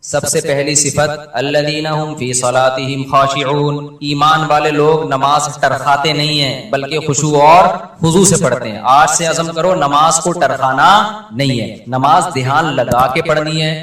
سب سے پہلی صفت الذین هم فی صلاتهم خاشعون، ایمان والے لوگ نماز ٹرخاتے نہیں ہیں بلکہ خشوع اور خضوع سے پڑھتے ہیں۔ آج سے عزم کرو نماز کو ٹرخانا نہیں ہے، نماز دھیان لگا کے پڑھنی ہے۔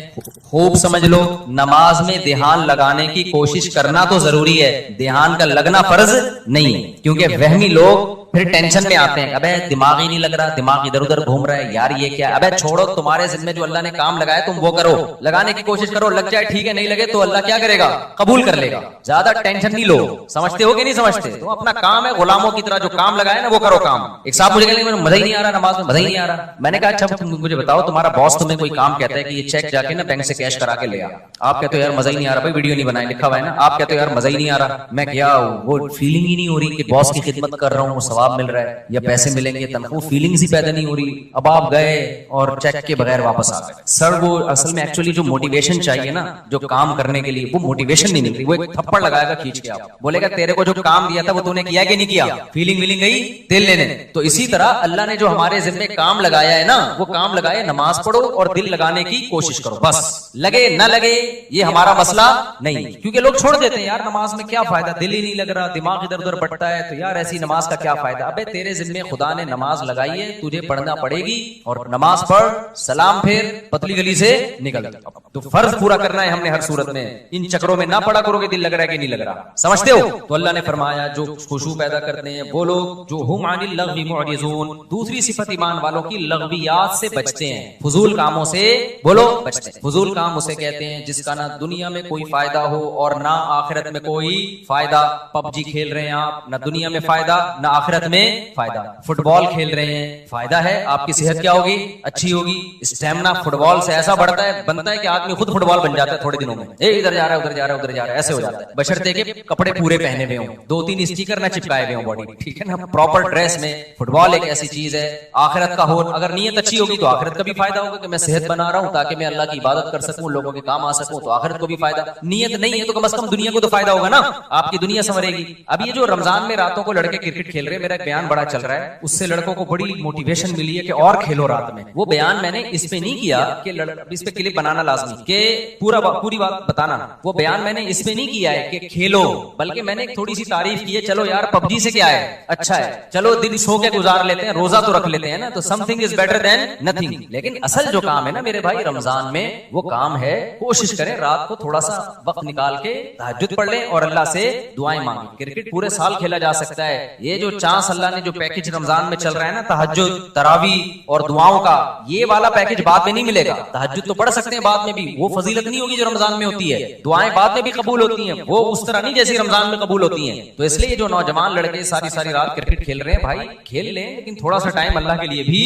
خوب سمجھ لو، نماز میں دھیان لگانے کی کوشش کرنا تو ضروری ہے، دھیان کا لگنا فرض نہیں ہے، کیونکہ وہمی لوگ پھر ٹینشن میں آتے ہیں، ابے دماغ ہی نہیں لگ رہا، دماغ ادھر ادھر گھوم رہا ہے، یار یہ کیا، ابے چھوڑو، تمہارے ذمہ جو اللہ نے کام لگایا تم وہ کرو، لگانے کی کوشش کرو، لگ جائے ٹھیک ہے، نہیں لگے تو اللہ کیا کرے گا، قبول کر لے گا۔ زیادہ ٹینشن نہیں لو، سمجھتے ہو کہ نہیں سمجھتے؟ تو اپنا کام ہے، غلاموں کی طرح جو کام لگایا نا وہ کرو کام۔ ایک صاحب مجھے کہنے مزہ ہی نہیں آ رہا، نماز میں مزہ ہی نہیں آ رہا۔ میں نے کہا اچھا تم مجھے بتاؤ، تمہارا باس تمہیں کوئی کام کہتا ہے کہ یہ چیک جا کے نا بینک سے کیش کرا کے لے آ، آپ کہتے ہو یار مزہ ہی نہیں آ رہا، بھائی ویڈیو نہیں بنائے لکھا ہوا ہے نا، آپ کہتے ہو یار مزہ ہی نہیں آ رہا، میں کیا وہ فیلنگ ہی نہیں ہو رہی کہ باس کی خدمت کر رہا ہوں، ثواب مل رہا ہے یا پیسے ملیں گے، تنخواہ، فیلنگز ہی پیدا نہیں ہو رہی۔ اب آپ گئے اور چیک کے بغیر واپس آ گئے، سر وہ اصل میں ایکچولی جو موٹیویشن چاہیے نا جو کام کرنے کے لیے، وہ موٹیویشن نہیں مل رہی، وہ ایک تھپڑ لگائے گا کھینچ کے، آپ بولے گا تیرے کو جو کام دیا تھا وہ تو نے کیا کہ نہیں کیا، فیلنگ ویلنگ گئی دل لینے۔ تو اسی طرح اللہ نے جو ہمارے ذمہ کام لگایا ہے نا وہ کام لگائے، نماز پڑھو اور دل لگانے کی کوشش کرو، بس لگے نہ لگے یہ ہمارا مسئلہ نہیں، کیونکہ لوگ چھوڑ دیتے ہیں، یار نماز میں کیا فائدہ، دل ہی نہیں لگ رہا، دماغ ادھر ادھر بٹتا ہے، تو یار ایسی نماز کا کیا فائدہ۔ ابے تیرے ذمہ خدا نے نماز لگائی ہے، تجھے پڑھنا پڑے گی، اور نماز پڑھ، سلام پھر، پتلی گلی سے نکل، تو فرض پورا کرنا ہے ہم نے ہر صورت میں۔ ان چکروں میں نہ پڑا کرو کہ دل لگ رہا ہے کہ نہیں لگ رہا، سمجھتے ہو؟ تو اللہ نے فرمایا جو خشوع پیدا کرتے ہیں وہ لوگ جو ہم عن اللغو معرضون، دوسری صفت ایمان والوں کی لغویات سے بچتے ہیں، فضول کاموں سے بولو بچتے ہیں۔ فضول کام اسے کہتے ہیں جس کا نہ دنیا میں کوئی فائدہ ہو اور نہ آخرت میں کوئی فائدہ۔ پب جی کھیل رہے ہیں آپ، نہ دنیا میں فائدہ نہ آخرت میں فائدہ۔ فٹ بال کھیل رہے ہیں، فائدہ ہے، آپ کی صحت کیا ہوگی، اچھی ہوگی، اسٹیمنا فٹ بال سے ایسا بڑھتا ہے، بنتا ہے کہ آدمی خود فٹ بال بن جاتا ہے تھوڑے دنوں میں، ادھر جا رہا ہے ادھر جا رہا ہے ادھر جا رہا ہے، ایسے ہو جاتا ہے، بشرطے کہ کپڑے پورے پہنے ہوئے ہوں، 2-3 اسٹیکر نہ چپکائے ہوئے ہوں باڈی، ٹھیک ہے نا، پراپر ڈریس میں۔ فٹ بال ایک ایسی چیز ہے، آخرت کا ہو، اگر نیت اچھی ہوگی تو آخرت کا بھی فائدہ ہوگا کہ میں صحت بنا رہا ہوں تاکہ میں اللہ کی عبادت کر سکوں، لوگوں کے کام آ سکوں، تو آخرت کو بھی فائدہ۔ نیت نہیں ہے تو کم از کم دنیا کو تو فائدہ ہوگا نا، آپ کی دنیا سنورے گی۔ اب یہ جو رمضان میں راتوں کو لڑکے کرکٹ کھیل رہے ہیں، میرا ایک بیان بڑا چل رہا ہے، اس سے لڑکوں کو بڑی موٹیویشن ملی ہے کہ اور کھیلو رات میں۔ وہ بیان میں نے اس پہ نہیں کیا کہ اس پہ کلپ بنانا لازمی کہ پوری بات بتانا، وہ بیان میں نے اس پہ نہیں کیا ہے کہ کھیلو، بلکہ میں نے ایک تھوڑی سی تعریف کی ہے، چلو یار پب جی سے کیا ہے، اچھا ہے، چلو دن سو کے گزار لیتے ہیں، روزہ تو رکھ لیتے ہیں نا، تو some thing is better than nothing. لیکن اصل جو کام ہے نا میرے بھائی رمضان میں، وہ کام ہے کوشش کریں رات کو تھوڑا سا وقت نکال کے تہجد پڑھ لیں اور اللہ سے دعائیں مانگیں۔ کرکٹ پورے سال کھیلا جا سکتا ہے، یہ جو چانس اللہ نے جو پیکج رمضان میں چل رہا ہے نا، تہجد، تراویح اور دعاؤں کا، یہ والا پیکج بعد میں نہیں ملے گا۔ تہجد تو پڑھ سکتے ہیں بعد میں بھی، وہ فضیلت نہیں ہوگی جو رمضان میں ہوتی ہے، دعائیں بعد میں بھی قبول ہوتی ہیں، وہ اس طرح نہیں جیسی رمضان میں قبول ہوتی ہیں۔ تو اس لیے جو نوجوان لڑکے ساری رات کرکٹ کھیل رہے ہیں، بھائی کھیل لیں، لیکن تھوڑا سا ٹائم اللہ کے لیے بھی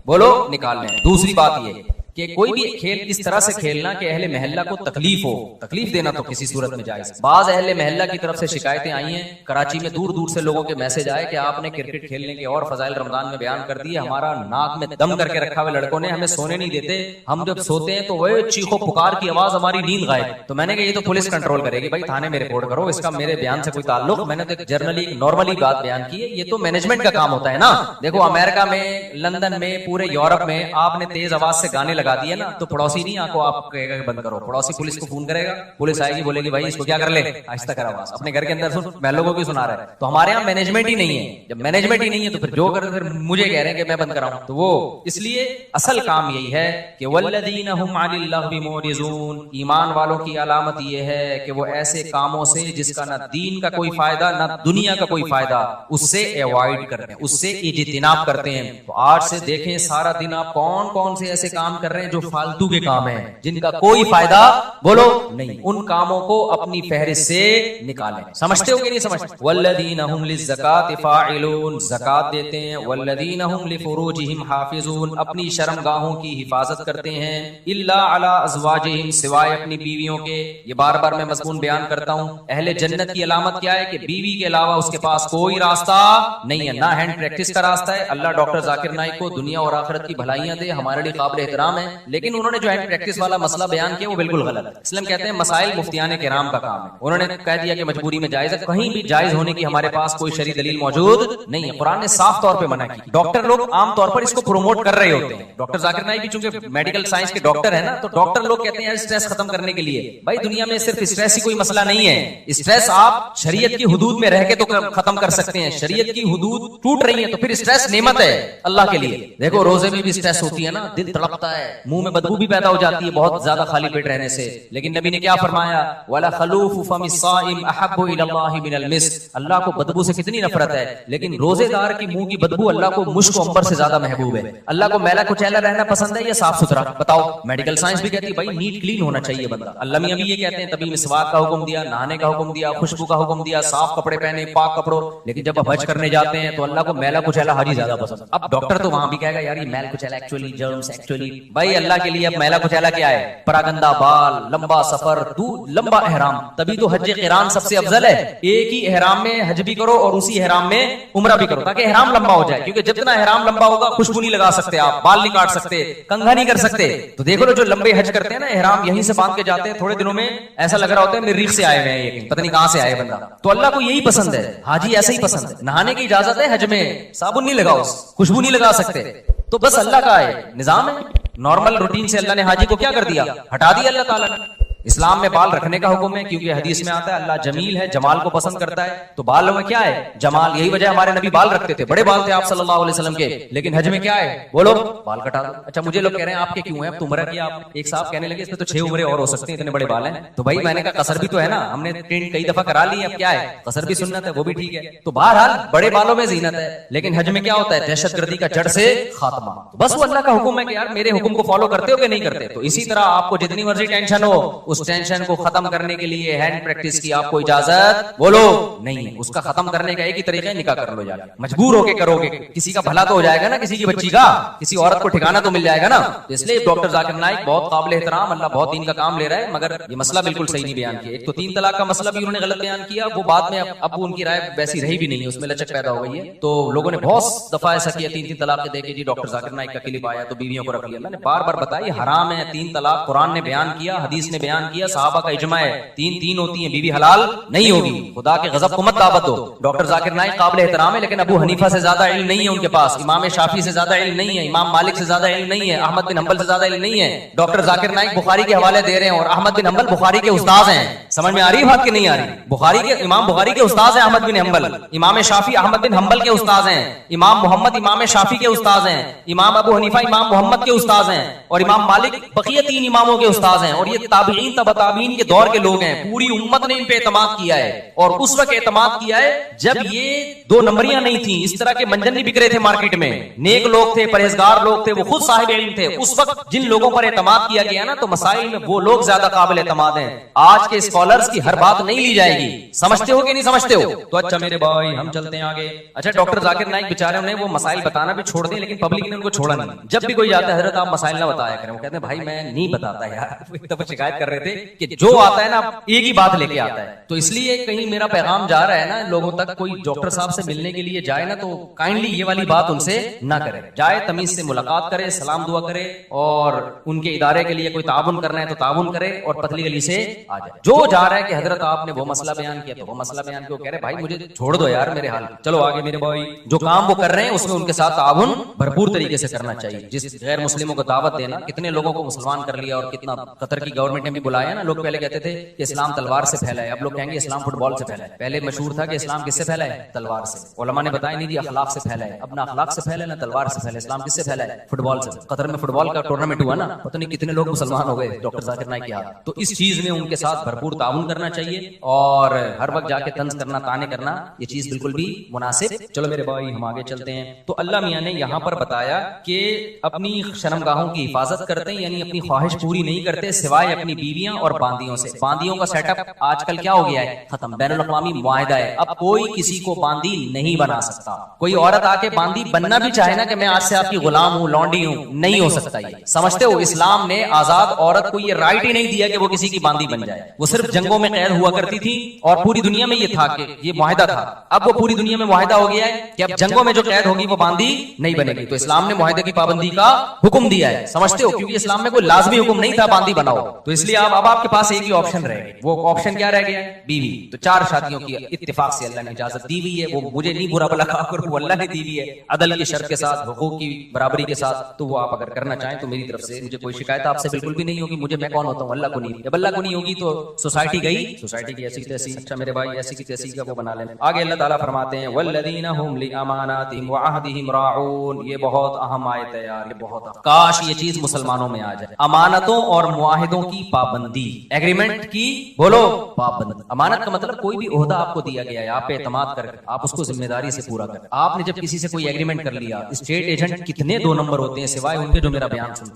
بولو نکال لیں۔ دوسری بات یہ کہ کوئی بھی کھیل اس طرح سے کھیلنا کہ اہل محلہ کو تکلیف ہو، تکلیف دینا تو کسی صورت میں جائز۔ بعض اہل محلہ کی طرف سے شکایتیں آئی ہیں، کراچی میں دور دور سے لوگوں کے میسج آئے کہ آپ نے کرکٹ کھیلنے کے اور فضائل رمضان میں بیان کر دیے، ہمارا ناک میں دم کر کے رکھا ہوئے لڑکوں نے، ہمیں سونے نہیں دیتے، ہم جب سوتے ہیں تو وہ چیخو پکار کی آواز، ہماری نیند غائب۔ تو میں نے کہا یہ تو پولیس کنٹرول کرے گی، بھائی تھانے میں رپورٹ کرو، اس کا میرے بیان سے کوئی تعلق، میں نے تو جرنلی نارملی بات بیان کی ہے، یہ تو مینجمنٹ کا کام ہوتا ہے نا۔ دیکھو امریکہ میں، لندن میں، پورے یورپ میں آپ نے تیز آواز سے گانے لگا دیے نا، تو پڑوسی نہیں آپ کو آپ کہے گا کہ بند کرو، پڑوسی پولیس کو فون کرے گا، پولیس آئے گی بولے گی بھائی اس کو کیا کر لے، آہستہ کر آواز، اپنے گھر کے اندر سن، محلوں کو بھی سنا رہا ہے۔ تو ہمارے یہاں مینجمنٹ ہی نہیں ہے، جب مینجمنٹ ہی نہیں ہے تو پھر جو کر، پھر مجھے کہہ رہے ہیں کہ میں بند کراؤں، تو وہ اس لیے اصل کام یہی ہے کہ والذین هم عن اللغو معرضون، ایمان والوں کی علامت یہ ہے کہ وہ ایسے کاموں سے جس کا نہ دین کا کوئی فائدہ نہ دنیا کا کوئی فائدہ، اس سے ایوائڈ کرتے ہیں، اس سے اجتناب کرتے ہیں۔ تو آج سے دیکھیں سارا دن آپ کون کون سے ایسے کام کر رہے ہیں جو فالتو کے کام ہیں، جن کا کوئی فائدہ بولو نہیں، ان کاموں کو اپنی فہرست سے نکالیں۔ سمجھتے ہو کہ نہیں سمجھتے؟ والذین هم للزکاۃ فاعلون، زکات دیتے ہیں، والذین هم لفروجهم حافظون، اپنی شرم گاہوں کی حفاظت کرتے ہیں، الا علی ازواجہم، سوائے اپنی بیویوں کے۔ یہ بار بار میں مضمون بیان کرتا ہوں، اہل جنت کی علامت کیا ہے کہ بیوی کے علاوہ اس کے پاس کوئی راستہ نہیں ہے، نہ ہینڈ پریکٹس کا راستہ ہے۔ اللہ ڈاکٹر ذاکر نائک کو دنیا اور آخرت کی بھلائیاں دے، ہمارے لیے قابل احترام ہے، ہیں, لیکن انہوں نے جو ہینڈ پریکٹس والا مسئلہ بیان کیا وہ بالکل غلط ہے. اس لیے ہم کہتے ہیں مسائل مفتیان کرام کا کام ہے. انہوں نے کہہ دیا کہ مجبوری میں جائز ہے, کہیں بھی جائز ہونے کی ہمارے پاس کوئی شرعی دلیل موجود نہیں ہے. قرآن نے صاف طور پہ منع کی. ڈاکٹر لوگ عام طور پر اس کو پروموٹ کر رہے ہوتے ہیں. ڈاکٹر ذاکر نائک بھی چونکہ میڈیکل سائنس کے ڈاکٹر ہیں نا, تو ڈاکٹر لوگ کہتے ہیں اسٹریس ختم کرنے کے لیے. بھائی دنیا میں صرف اسٹریس ہی کوئی مسئلہ نہیں ہے. اسٹریس آپ شریعت کی حدود میں رہ کے تو ختم کر سکتے ہیں. شریعت کی حدود ٹوٹ رہی ہیں تو پھر اسٹریس نعمت ہے اللہ کے لیے. دیکھو روزے میں بھی اسٹریس ہوتی ہے نا, دل تڑپتا ہے, منہ میں بدبو بھی پیدا ہو جاتی ہے بہت زیادہ خالی پیٹ رہنے سے. لیکن نبی نے کیا فرمایا, وَلَا خَلُوفُ فَمِ الصَّائِمِ أَحَبُّ إِلَى اللَّهِ مِنَ الْمِسْكِ. اللہ کو بدبو سے کتنی نفرت ہے, لیکن روزے دار کی منہ کی بدبو اللہ کو مشک و عنبر سے زیادہ محبوب ہے. اللہ کو میلا کچیلا رہنا پسند ہے یا صاف ستھرا؟ بتاؤ. میڈیکل سائنس بھی کہتی ہے بھائی نیٹ کلین ہونا چاہیے بندہ. اللہ میاں بھی یہ کہتے ہیں تبھی مسواک کا حکم دیا, نہانے کا حکم دیا, خوشبو کا حکم دیا, صاف کپڑے پہنے, پاک کپڑوں. لیکن جب آپ حج کرنے جاتے ہیں تو اللہ کو میلا کچیلا حاجی زیادہ پسند. اب ڈاکٹر تو وہاں بھی کہے گا یار یہ میل کچیلا ایکچولی جرمز ایکچولی. بھائی اللہ کے لیے اب میلا کچیلا کیا ہے؟ پراگندہ بال, لمبا سفر, لمبا احرام. تبھی تو حج قران سب سے افضل ہے. ایک ہی احرام میں حج بھی کرو اور اسی احرام میں عمرہ بھی کرو تاکہ احرام لمبا ہو جائے. کیونکہ جتنا احرام لمبا ہوگا خوشبو نہیں لگا سکتے آپ, بال نہیں کاٹ سکتے, کنگھا نہیں کر سکتے. تو دیکھو جو لمبے حج کرتے ہیں نا, احرام یہیں سے باندھ کے جاتے ہیں, تھوڑے دنوں میں ایسا لگ رہا ہوتا ہے مریخ سے آئے ہوئے ہیں, پتہ نہیں کہاں سے آئے بندہ. تو اللہ کو یہی پسند ہے, حاجی ایسا ہی پسند ہے. نہانے کی اجازت ہے حج میں, صابن نہیں لگاؤ, خوشبو نہیں لگا سکتے. تو بس اللہ کا ہے نظام ہے, نارمل روٹین سے اللہ نے حاجی کو کیا کر دیا, ہٹا دیا اللہ تعالیٰ نے. اسلام میں بال رکھنے کا حکم ہے کیونکہ حدیث میں آتا ہے اللہ جمیل ہے, جمال کو پسند کرتا ہے. تو بالوں میں کیا ہے, جمال. یہی وجہ ہمارے نبی بال رکھتے تھے, بڑے بال تھے آپ صلی اللہ علیہ وسلم کے. لیکن حج میں کیا ہے, بولو بال کٹا دو. اچھا مجھے لوگ کہہ رہے ہیں آپ کے کیوں ہیں, اب تو عمرہ کیا. آپ ایک صاحب کہنے لگے اس میں تو 6 عمریں اور ہو سکتے ہیں, اتنے بڑے بال ہیں. تو بھائی میں نے کہا قصر بھی تو ہے نا, ہم نے ٹرینڈ کئی دفعہ کرا لی, اب کیا ہے قصر بھی سنت ہے, وہ بھی ٹھیک ہے. تو بہرحال بڑے بالوں میں زینت ہے. لیکن حج میں کیا ہوتا ہے, دہشت گردی کا جڑ سے خاتمہ. بس وہ اللہ کا حکم ہے کہ یار میرے حکم کو فالو کرتے ہو کہ نہیں کرتے. تو اسی طرح آپ کو جتنی مرضی ٹینشن ہو, اس ٹینشن کو ختم کرنے کے لیے ہینڈ پریکٹس کی آپ کو اجازت بولو نہیں ہے. اس کا ختم کرنے کا ایک ہی طریقہ ہے, نکاح کر لو. جا مجبور ہو کے کرو گے, کسی کا بھلا تو ہو جائے گا نا, کسی کی بچی کا, کسی عورت کو ٹھکانا تو مل جائے گا نا. اس لیے ڈاکٹر ذاکر نائک بہت قابل احترام, اللہ بہت دین کا کام لے رہا ہے, مگر یہ مسئلہ بالکل صحیح نہیں بیان کیا. ایک تو 3 طلاق کا مسئلہ بھی انہوں نے غلط بیان کیا, وہ بعد میں اب ان کی رائے ویسی رہی بھی نہیں ہے, اس میں لچک پیدا ہو گئی ہے. تو لوگوں نے بہت دفعہ ایسا کیا, 3 طلاق دے کے جی ڈاکٹر ذاکر نائک کا کلپ آیا تو بیویوں کو رکھ لیا. میں نے بار بار بتایا حرام ہے 3 طلاق, قرآن نے بیان کیا, حدیث نے بیان کیا, صحابہ کا اجماع ہے, 3 ہوتی ہیں, بیوی حلال نہیں ہوگی. خدا کے غضب کو مت دعوت دو. ڈاکٹر ذاکر نائک قابل احترام ہے, لیکن ابو حنیفہ سے زیادہ علم نہیں ہے ان کے پاس, امام شافعی سے زیادہ علم نہیں ہے, امام مالک سے زیادہ علم نہیں ہے, احمد بن حنبل سے زیادہ علم نہیں ہے. ڈاکٹر ذاکر نائک بخاری کے حوالے دے رہے ہیں, اور احمد بن حنبل بخاری کے استاد ہیں. سمجھ میں آ رہی بات کہ نہیں آ رہی؟ بخاری کے امام بخاری کے استاد ہیں احمد بن حنبل, امام شافعی احمد بن حنبل کے استاد ہیں, امام محمد امام شافعی کے استاد ہیں, امام ابو حنیفہ امام محمد کے استاد ہیں, اور امام مالک بقیہ 3 اماموں کے استاد ہیں. اور یہ تابعین تبع تابعین کے دور کے لوگ ہیں. پوری امت نے ان پہ اعتماد کیا ہے, اور اس وقت اعتماد کیا ہے جب یہ 2 نمبریاں نہیں تھیں, اس طرح کے منجن نہیں بک رہے تھے مارکیٹ میں. نیک لوگ تھے, پرہیزگار لوگ تھے, وہ خود صاحب علم تھے. اس وقت جن لوگوں پر اعتماد کیا گیا نا, تو مسائل میں وہ لوگ زیادہ قابل اعتماد ہیں. آج کے اسکالرز کی ہر بات نہیں لی جائے گی. سمجھتے ہو کہ نہیں سمجھتے ہو؟ تو اچھا میرے بھائی ہم چلتے ہیں آگے. اچھا ڈاکٹر ذاکر نائک بیچارے نے وہ مسائل بتانا بھی چھوڑ دیں, لیکن پبلک نے ان کو چھوڑا نہیں. جب بھی کوئی جاتا ہے حضرت آپ مسائل نہ بتایا کریں, وہ کہتے ہیں بھائی میں نہیں بتاتا یار. ایک دفعہ شکایت کر رہے تھے کہ جو آتا ہے نا ایک ہی بات لے کے آتا ہے. تو اس لیے کہیں میرا پیغام جا رہا ہے نا لوگوں تک, کوئی ڈاکٹر صاحب سے ملنے کے لیے جائے نا تو کائنڈلی یہ والی بات ان سے نہ کرے. جائے تمیز سے ملاقات کرے, سلام دعا کرے, اور ان کے ادارے کے لیے کوئی تعاون کرنا ہے تو تعاون کرے, اور پتلی گلی سے آ جائے. جو جا رہا ہے کہ حضرت آپ نے وہ مسئلہ بیان کیا تو وہ مسئلہ بیان کیا, کہہ رہے بھائی مجھے چھوڑ دو یار میرے حال, چلو آگے میرے بھائی. جو کام وہ کر رہے ہیں اس میں ان کے ساتھ تعاون بھرپور طریقے سے کرنا چاہیے. جس غیر مسلموں کو دعوت دینا, کتنے لوگوں کو مسلمان کر لیا, اور کتنا قطر کی گورنمنٹ نے بھی بلایا نا. لوگ پہلے کہتے تھے کہ اسلام تلوار سے پھیلا ہے, اب لوگ کہیں گے اسلام فٹ بال سے پھیلا ہے. پہلے مشہور تھا کہ اسلام کس سے پھیلا ہے, تلوار سے. علماء نے بتایا نہیں جی اخلاق سے پھیلا ہے. اب نہ اخلاق سے پھیلا ہے نہ تلوار سے پھیلا ہے. اسلام کس سے پھیلا ہے, فٹ بال سے. قطر میں فٹ بال کا ٹورنامنٹ ہوا نا, پتہ نہیں کتنے لوگ مسلمان ہو گئے ڈاکٹر ذاکر نائک کے ہاتھ. تو اس چیز میں ان کے ساتھ بھرپور تعاون کرنا چاہیے, اور ہر وقت جا کے طنز کرنا, تانے کرنا, یہ چیز بالکل بھی مناسب. چلو میرے بھائی ہم آگے چلتے ہیں. تو اللہ میاں نے یہاں پر بتایا کہ اپنی شرمگاہوں کی حفاظت کرتے ہیں, یعنی اپنی خواہش پوری نہیں کرتے سوائے اپنی بیویاں اور باندیوں سے. باندیوں کا سیٹ اپ آج کل کیا ہو گیا ہے, ختم. بین الاقوامی معاہدہ ہے, اب کوئی کسی کو باندی نہیں بنا سکتا. کوئی عورت آ کے باندی بننا بھی چاہے نا کہ میں آج سے آپ کی غلام ہوں, لونڈی ہوں, نہیں ہو سکتا. یہ سمجھتے ہو, اسلام نے آزاد عورت کو یہ رائٹ ہی نہیں دیا کہ وہ کسی کی باندی بن جائے. وہ صرف जंगों में कैद हुआ करती थी और पूरी दुनिया में ये था कि ये मुआहिदा था। अब वो पूरी दुनिया में मुआहिदा हो गया है कि अब जंगों में जो कैद होगी वो बांदी नहीं बनेगी। तो इस्लाम ने मुआहिदे की पाबंदी का हुक्म दिया है, समझते हो, क्योंकि इस्लाम में कोई लाजमी हुक्म नहीं था बांदी बनाओ। तो इसलिए अब आपके पास एक ही ऑप्शन रह गया, वो ऑप्शन क्या रह गया है? बीवी। तो 4 शादियों की इत्तेफाक से अल्लाह ने इजाजत दी हुई है। वो मुझे नहीं बुरा भला कहा करो, वो अल्लाह ने दी हुई है अदल की शर्त के साथ, हुकूक की बराबरी के साथ। तो वो आप अगर करना चाहें तो मेरी तरफ से मुझे कोई शिकायत आपसे बिल्कुल भी नहीं होगी। मुझे, मैं कौन होता हूँ? अल्लाह को नहीं। जब अल्लाह को नहीं होगी तो सोसाइटी गई, सोसाइटी की ऐसी तैसी, अच्छा मेरे भाई, ऐसी की तैसी का वो बना लें। आगे अल्लाह ताला फरमाते हैं वल्लज़ीना हुम लिअमानातिहिम व अहदिहिम राऊन। ये बहुत अहम आयत है यार, ये बहुत, काश ये चीज मुसलमानों में आ जाए। अमानतों और मुआहिदों की पाबंदी, एग्रीमेंट की बोलो पाबंदी। अमानत का मतलब कोई भी ओहदा आपको दिया गया है, आप पे एतमाद कर, आप उसको जिम्मेदारी से पूरा कर। आपने जब किसी से कोई एग्रीमेंट कर लिया, स्टेट एजेंट कितने 2 नंबर होते हैं, सिवाय उनके जो मेरा बयान सुन।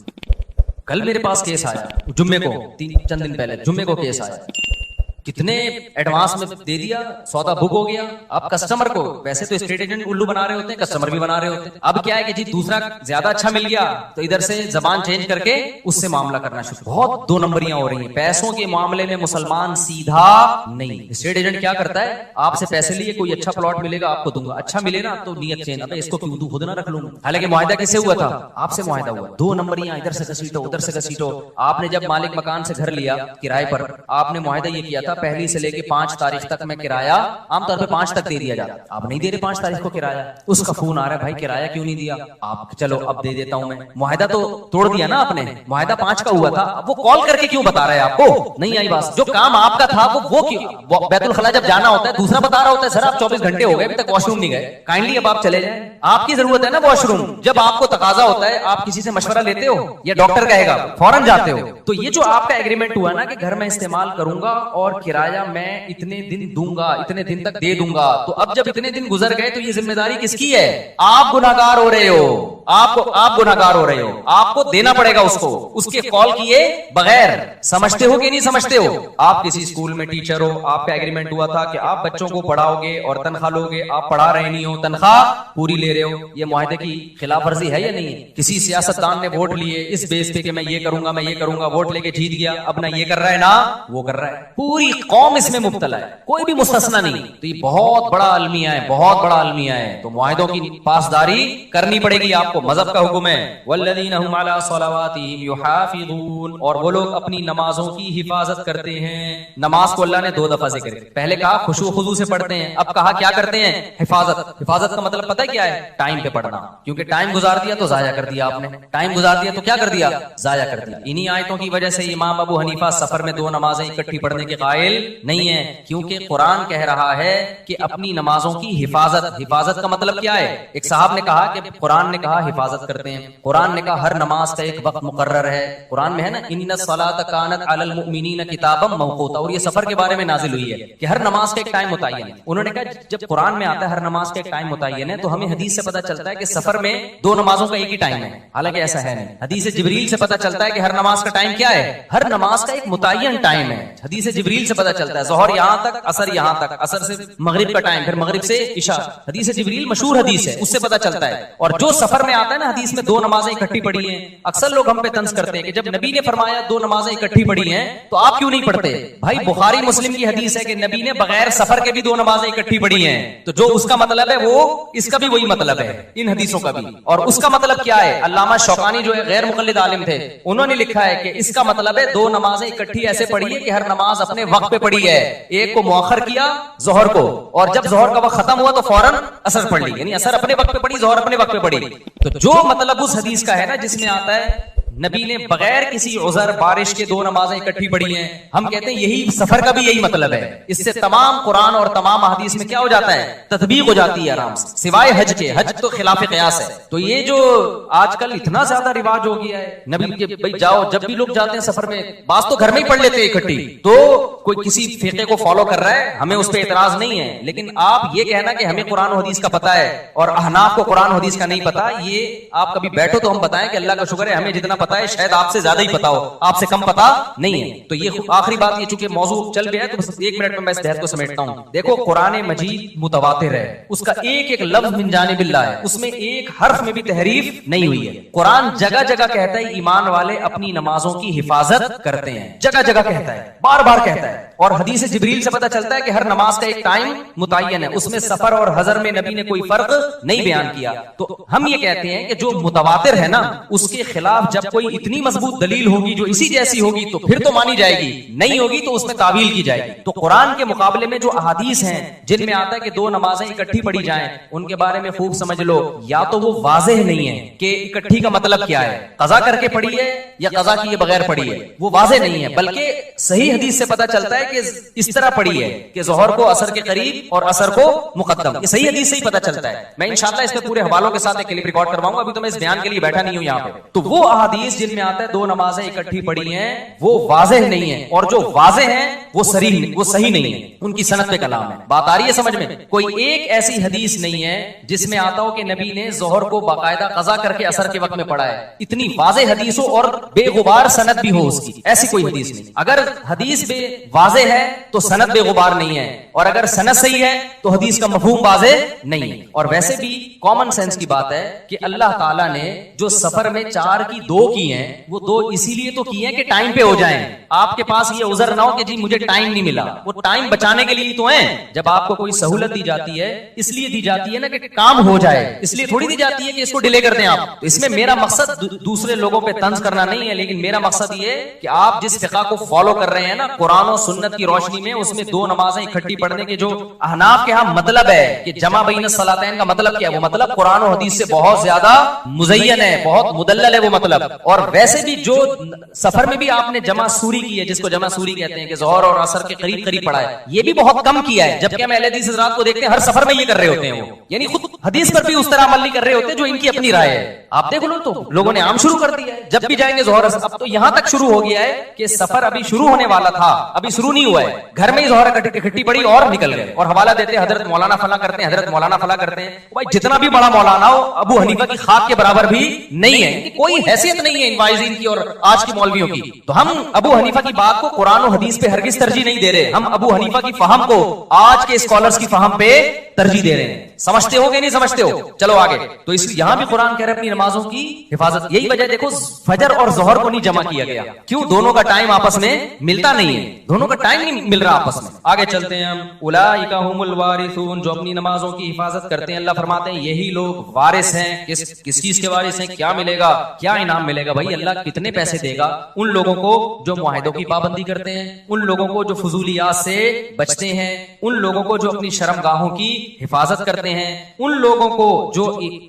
कल मेरे पास केस आया, जुम्मे को, चंद दिन पहले जुम्मे को केस आया, कितने एडवांस में दे दिया, सौदा बुक हो गया। अब कस्टमर को, वैसे तो स्टेट एजेंट उल्लू बना रहे होते हैं, कस्टमर भी बना रहे होते हैं। अब क्या है कि जी दूसरा ज्यादा अच्छा मिल गया तो इधर से जबान चेंज करके उससे मामला करना शुरू। बहुत 2 नंबरियां हो रही हैं पैसों के मामले में। मुसलमान सीधा नहीं। स्टेट एजेंट क्या करता है, आपसे पैसे लिए, कोई अच्छा प्लॉट मिलेगा आपको दूंगा, अच्छा मिले ना तो नियत चेंज, अबे इसको क्यों दूं, खुद ना रख लूंगा। हालांकि मुआहिदा किससे हुआ था? आपसे मुआहिदा हुआ। 2 नंबरियां, इधर से घसीटो उधर से घसीटो। आपने जब मालिक मकान से घर लिया किराए पर, आपने मुआहिदा ये किया था पहली से लेके 5 तारीख तक मैं किराया, आमतौर पे 5 तक दे दिया जाता, आप नहीं दे रहे 5 तारीख को किराया। उसका फोन आ रहा है, भाई किराया क्यों नहीं दिया? आप, चलो अब दे देता हूं मैं। मुआहिदा तो तोड़ दिया ना आपने, मुआहिदा 5 का हुआ था, अब वो कॉल करके क्यों बता रहा है आपको? नहीं आई बात, जो काम आपका था वो क्यों? बैतुल खला जब जाना होता है दूसरा बता रहा होता है, सर आप 24 घंटे हो गए अभी तक वॉशरूम नहीं गए, काइंडली अब आप चले जाएं, आपकी जरूरत है ना वॉशरूम। जब आपको तकाजा होता है आप किसी से मशवरा लेते हो या डॉक्टर कहेगा फौरन जाते हो। तो ये जो आपका एग्रीमेंट हुआ ना कि घर में इस्तेमाल करूंगा और किराया मैं इतने दिन दूंगा, इतने दिन तक दे दूंगा, तो अब जब इतने दिन गुजर गए तो ये जिम्मेदारी किसकी है? आप गुनाहगार हो रहे हो, आप गुनाहगार हो रहे हो, आपको देना पड़ेगा उसको, उसके कॉल किए बगैर। समझते हो कि नहीं समझते हो? आप किसी स्कूल में टीचर हो, आपका एग्रीमेंट हुआ था कि आप बच्चों को पढ़ाओगे और तनख्वाह लोगे, आप पढ़ा रहे नहीं हो, तनख्वाह पूरी ले रहे हो, ये मुआहिदे की खिलाफ वर्जी है या नहीं है? किसी सियासतदान ने वोट लिए इस बेस पे कि मैं ये करूंगा मैं ये करूंगा, वोट लेके जीत गया, अब ना ये कर रहा है ना वो कर रहा है, पूरी कौम इसमें मुब्तला है, कोई भी मुस्तस्ना नहीं। तो ये बहुत बड़ा अलमिया है, बहुत बड़ा अलमिया है। तो मुआहिदों की पासदारी करनी पड़ेगी आपको, मजहब का हुक्म है। वल्लज़ीना हुम अला सलावातिहिम युहाफिज़ून, और वो लोग अपनी नमाजों की हिफाजत करते हैं। नमाज को अल्लाह ने 2 दफा जिक्र किया, पहले कहा खुशू खुजू से पढ़ते हैं, अब कहा क्या करते हैं? हिफाजत। हिफाजत का मतलब पता है क्या है? टाइम पे पढ़ना, क्योंकि टाइम गुजार दिया तो जाया कर दिया आपने, टाइम गुजार दिया तो क्या कर दिया? जाया कर दिया। इन्हीं आयतों की वजह से इमाम अबू हनीफा सफर में 2 नमाजें इकट्ठी पढ़ने के कायल नहीं है, क्योंकि कुरान कह रहा है कि अपनी नमाजों की हिफाजत। हिफाजत का मतलब क्या है? एक साहब ने कहा कि कुरान ने कहा हिफाजत करते हैं, कुरान ने कहा हर नमाज का एक वक्त मुकर्रर है, कुरान में है ना इन्ना सलात कानत अलल मुमिनीन किताबम मौकूता, और ये सफर के बारे में नाजिल हुई है कि हर नमाज का एक टाइम मुतय्यन है। उन्होंने कहा जब कुरान में आता है हर नमाज का एक टाइम मुतय्यन है, तो हमें हदीस से पता चलता है कि सफर में 2 नमाजों का एक ही टाइम है, हालांकि ऐसा है नहीं। हदीस जिब्रील से पता चलता है कि हर नमाज का टाइम क्या है? हर नमाज का एक मुतय्यन टाइम है, हदीस जिब्रील से पता चलता है। ज़ोहर यहां तक, असर यहां तक, असर से मगरिब का टाइम, फिर मगरिब से इशा, हदीस जिब्रील मशहूर हदीस है, उससे पता चलता है। और जो सफर में आता है ना हदीस में 2 नमाजें इकट्ठी पड़ी हैं, अक्सर लोग हम पे तंज करते हैं कि जब नबी ने फरमाया 2 नमाजें इकट्ठी पड़ी हैं तो आप क्यों नहीं पढ़ते? भाई बुखारी मुस्लिम की हदीस है कि नबी ने बगैर सफर के भी 2 नमाजें इकट्ठी पड़ी हैं, तो जो उसका मतलब है वो इसका भी वही मतलब है, इन हदीसों का भी। और उसका मतलब क्या है? अल्लामा शौकानी जो है गैर मुक़ल्लिद आलिम थे, उन्होंने लिखा है कि इसका मतलब है 2 नमाजें इकट्ठी ऐसे पढ़ी है कि हर नमाज अपने वक्त पे पढ़ी है, एक को मुअख्खर किया ज़ोहर को, और जब ज़ोहर का वक्त खत्म हुआ तो फौरन असर पढ़ ली, यानी असर अपने वक्त पे पढ़ी, ज़ोहर अपने वक्त पे पढ़ी। तो जो मतलब उस हदीस का है ना जिसमें आता है नबी ने बगैर किसी उज़र बारिश के 2 नमाजें इकट्ठी पढ़ी हैं, हम कहते हैं यही सफर का भी यही मतलब है। इससे तमाम कुरान और तमाम हदीस में क्या हो जाता है? तत्बीक हो जाती है आराम से, सिवाय हज के। हज तो खिलाफ क़यास है। तो ये जो आजकल इतना ज्यादा रिवाज हो गया है नबी के, भाई जाओ, जब भी लोग जाते हैं सफर में, बात तो घर में ही पढ़ लेते हैं इकट्ठी, तो कोई किसी फिक़े को फॉलो कर रहा है, हमें उस पर एतराज नहीं है। लेकिन आप ये कहना कि हमें कुरान और हदीस का पता है और अहनाफ को कुरान और हदीस का नहीं पता, ये आप कभी बैठो तो हम बताएं कि अल्लाह का शुक्र है हमें जितना पता है शायद आपसे ज्यादा ही पता हो, आपसे कम पता नहीं है। तो ये आखिरी बात, ये चूंकि मौजू चल गया है तो बस 1 मिनट में मैं इस बहस को समेटता हूं। देखो कुरान मजीद मुतवातिर है, उसका एक एक लफ्ज मिन जानिबिल्लाह है, उसमें एक हर्फ में भी तहरीफ नहीं हुई है। कुरान जगह जगह कहता है ईमान वाले अपनी नमाजों की हिफाजत करते हैं, जगह जगह कहता है, बार बार कहता है। اور حدیث جبریل سے پتہ چلتا ہے کہ ہر نماز کا ایک ٹائم متعین ہے، اس میں سفر اور حضر میں نبی نے کوئی فرق نہیں بیان کیا. تو ہم یہ کہتے ہیں کہ جو متواتر ہے نا اس کے خلاف جب کوئی اتنی مضبوط دلیل ہوگی جو اسی جیسی ہوگی تو پھر تو مانی جائے گی، نہیں ہوگی تو اس میں تعویل کی جائے گی. تو قرآن کے مقابلے میں جو احادیث ہیں جن میں آتا ہے کہ 2 نمازیں اکٹھی پڑھی جائیں، ان کے بارے میں خوب سمجھ لو. یا تو وہ واضح نہیں ہے کہ اکٹھی کا مطلب کیا ہے، قضا کر کے پڑھی ہے یا قضا کیے بغیر پڑھی ہے، وہ واضح نہیں ہے. بلکہ صحیح حدیث سے پتہ چلتا ہے کہ اس طرح پڑھی ہے کہ ظہر کو عصر کے قریب اور عصر کو مقدم. یہ صحیح حدیث سے ہی پتہ چلتا ہے. میں انشاءاللہ اس کے پورے حوالوں کے ساتھ ایک کلپ ریکارڈ کرواؤں گا، ابھی تو میں اس بیان کے لیے بیٹھا نہیں ہوں یہاں پہ. تو وہ احادیث جن میں آتا ہے 2 نمازیں اکٹھی پڑھی ہیں وہ واضح نہیں ہے، اور جو واضح ہیں وہ صحیح نہیں ہے، ان کی سند پہ کلام ہے. بات آ رہی ہے سمجھ میں؟ کوئی ایک ایسی حدیث نہیں ہے جس میں آتا ہو کہ نبی نے ظہر کو باقاعدہ قضا کر کے عصر کے وقت میں پڑھا ہے. اتنی واضح حدیث ہو اور بے غبار سند بھی ہو اس کی، ایسی کوئی حدیث نہیں. اگر حدیث بے واضح ہے تو سند بے غبار نہیں ہے، اور اگر سند صحیح ہے تو حدیث کا مفہوم واضح نہیں ہے. اور ویسے بھی کامن سینس کی بات ہے کہ اللہ تعالیٰ نے جو سفر میں 4 کی 2 کی ہیں وہ 2 اسی لیے تو کی ہیں کہ ٹائم پہ ہو جائیں. آپ کے پاس یہ عذر نہ ہو کہ جی مجھے ٹائم نہیں ملا، وہ ٹائم بچانے کے لیے تو ہیں. جب آپ کو کوئی سہولت دی جاتی ہے اس لیے دی جاتی ہے نا کہ کام ہو جائے، اس لیے تھوڑی دی جاتی ہے کہ اس کو ڈیلے کر دیں آپ. تو اس میں میرا مقصد دوسرے لوگوں پہ طنز کرنا نہیں ہے، لیکن میرا مقصد یہ کہ آپ جس فقہ کو فالو کر رہے ہیں نا قرآن و سنت کی روشنی میں، اس میں 2 نمازیں اکٹھی پڑھنے کے جو احناف کے ہاں مطلب ہے کہ جمع بین الصلاتین کا مطلب کیا ہے، وہ مطلب قرآن و حدیث سے بہت زیادہ مزین ہے، بہت مدلل ہے وہ مطلب. اور ویسے بھی جو سفر میں بھی آپ نے جمع سوری کی ہے، جس کو جمع سوری کہتے ہیں کہ ظہر اور عصر کے قریب قریب پڑھا ہے، یہ بھی بہت کم کیا ہے. جبکہ ہم اہل حدیث حضرات کو دیکھتے ہیں ہر سفر میں یہ کر رہے ہوتے ہیں، وہ یعنی خود حدیث پر بھی اس طرح عمل نہیں کر رہے ہوتے جو ان کی اپنی رائے ہے. آپ دیکھ لو تو لوگوں نے عام شروع کر دیا ہے، جب بھی جائیں گے ظہر عصر. اب تو یہاں تک شروع ہو گیا ہے کہ سفر ابھی شروع ہونے والا تھا، ابھی شروع نہیں ہوا ہے، گھر میں ہی ظہر اکٹھی پڑی اور نکل گئے، اور حوالہ دیتے ہیں حضرت مولانا فلاں کرتے ہیں، حضرت مولانا فلاں کرتے ہیں. بھائی جتنا بھی بڑا مولانا ہو ابو حنیفہ کی خاک کے برابر بھی نہیں ہے، کوئی حیثیت نہیں ہے ان واعظین کی اور آج کی مولویوں کی. تو ہم ابو حنیفہ کی بات کو قرآن و حدیث پہ ہرگز ترجیح نہیں دے رہے، ہم ابو حنیفہ کی فہم کو آج کے اسکالرز کی فہم پہ ترجیح دے رہے ہیں. سمجھتے ہو کہ نہیں سمجھتے ہو؟ چلو آگے. تو اس یہاں بھی قرآن کہہ رہے اپنی نمازوں کی حفاظت. یہی وجہ دیکھو فجر اور ظہر کو نہیں جمع کیا گیا، کیوں؟ دونوں کا ٹائم آپس میں ملتا نہیں ہے، دونوں کا ٹائم نہیں مل رہا آپس میں. آگے چلتے ہیں ہم. اولئک هم الوارثون، جو اپنی نمازوں کی حفاظت کرتے ہیں. اللہ فرماتے ہیں یہی لوگ وارث ہیں. کس چیز کے وارث ہیں؟ کیا ملے گا، کیا انعام ملے گا؟ بھائی اللہ کتنے پیسے دے گا ان لوگوں کو جو معاہدوں کی پابندی کرتے ہیں، ان لوگوں کو جو فضولیات سے بچتے ہیں، ان لوگوں کو جو اپنی شرمگاہوں کی حفاظت کرتے ہیں، ان لوگوں کو جو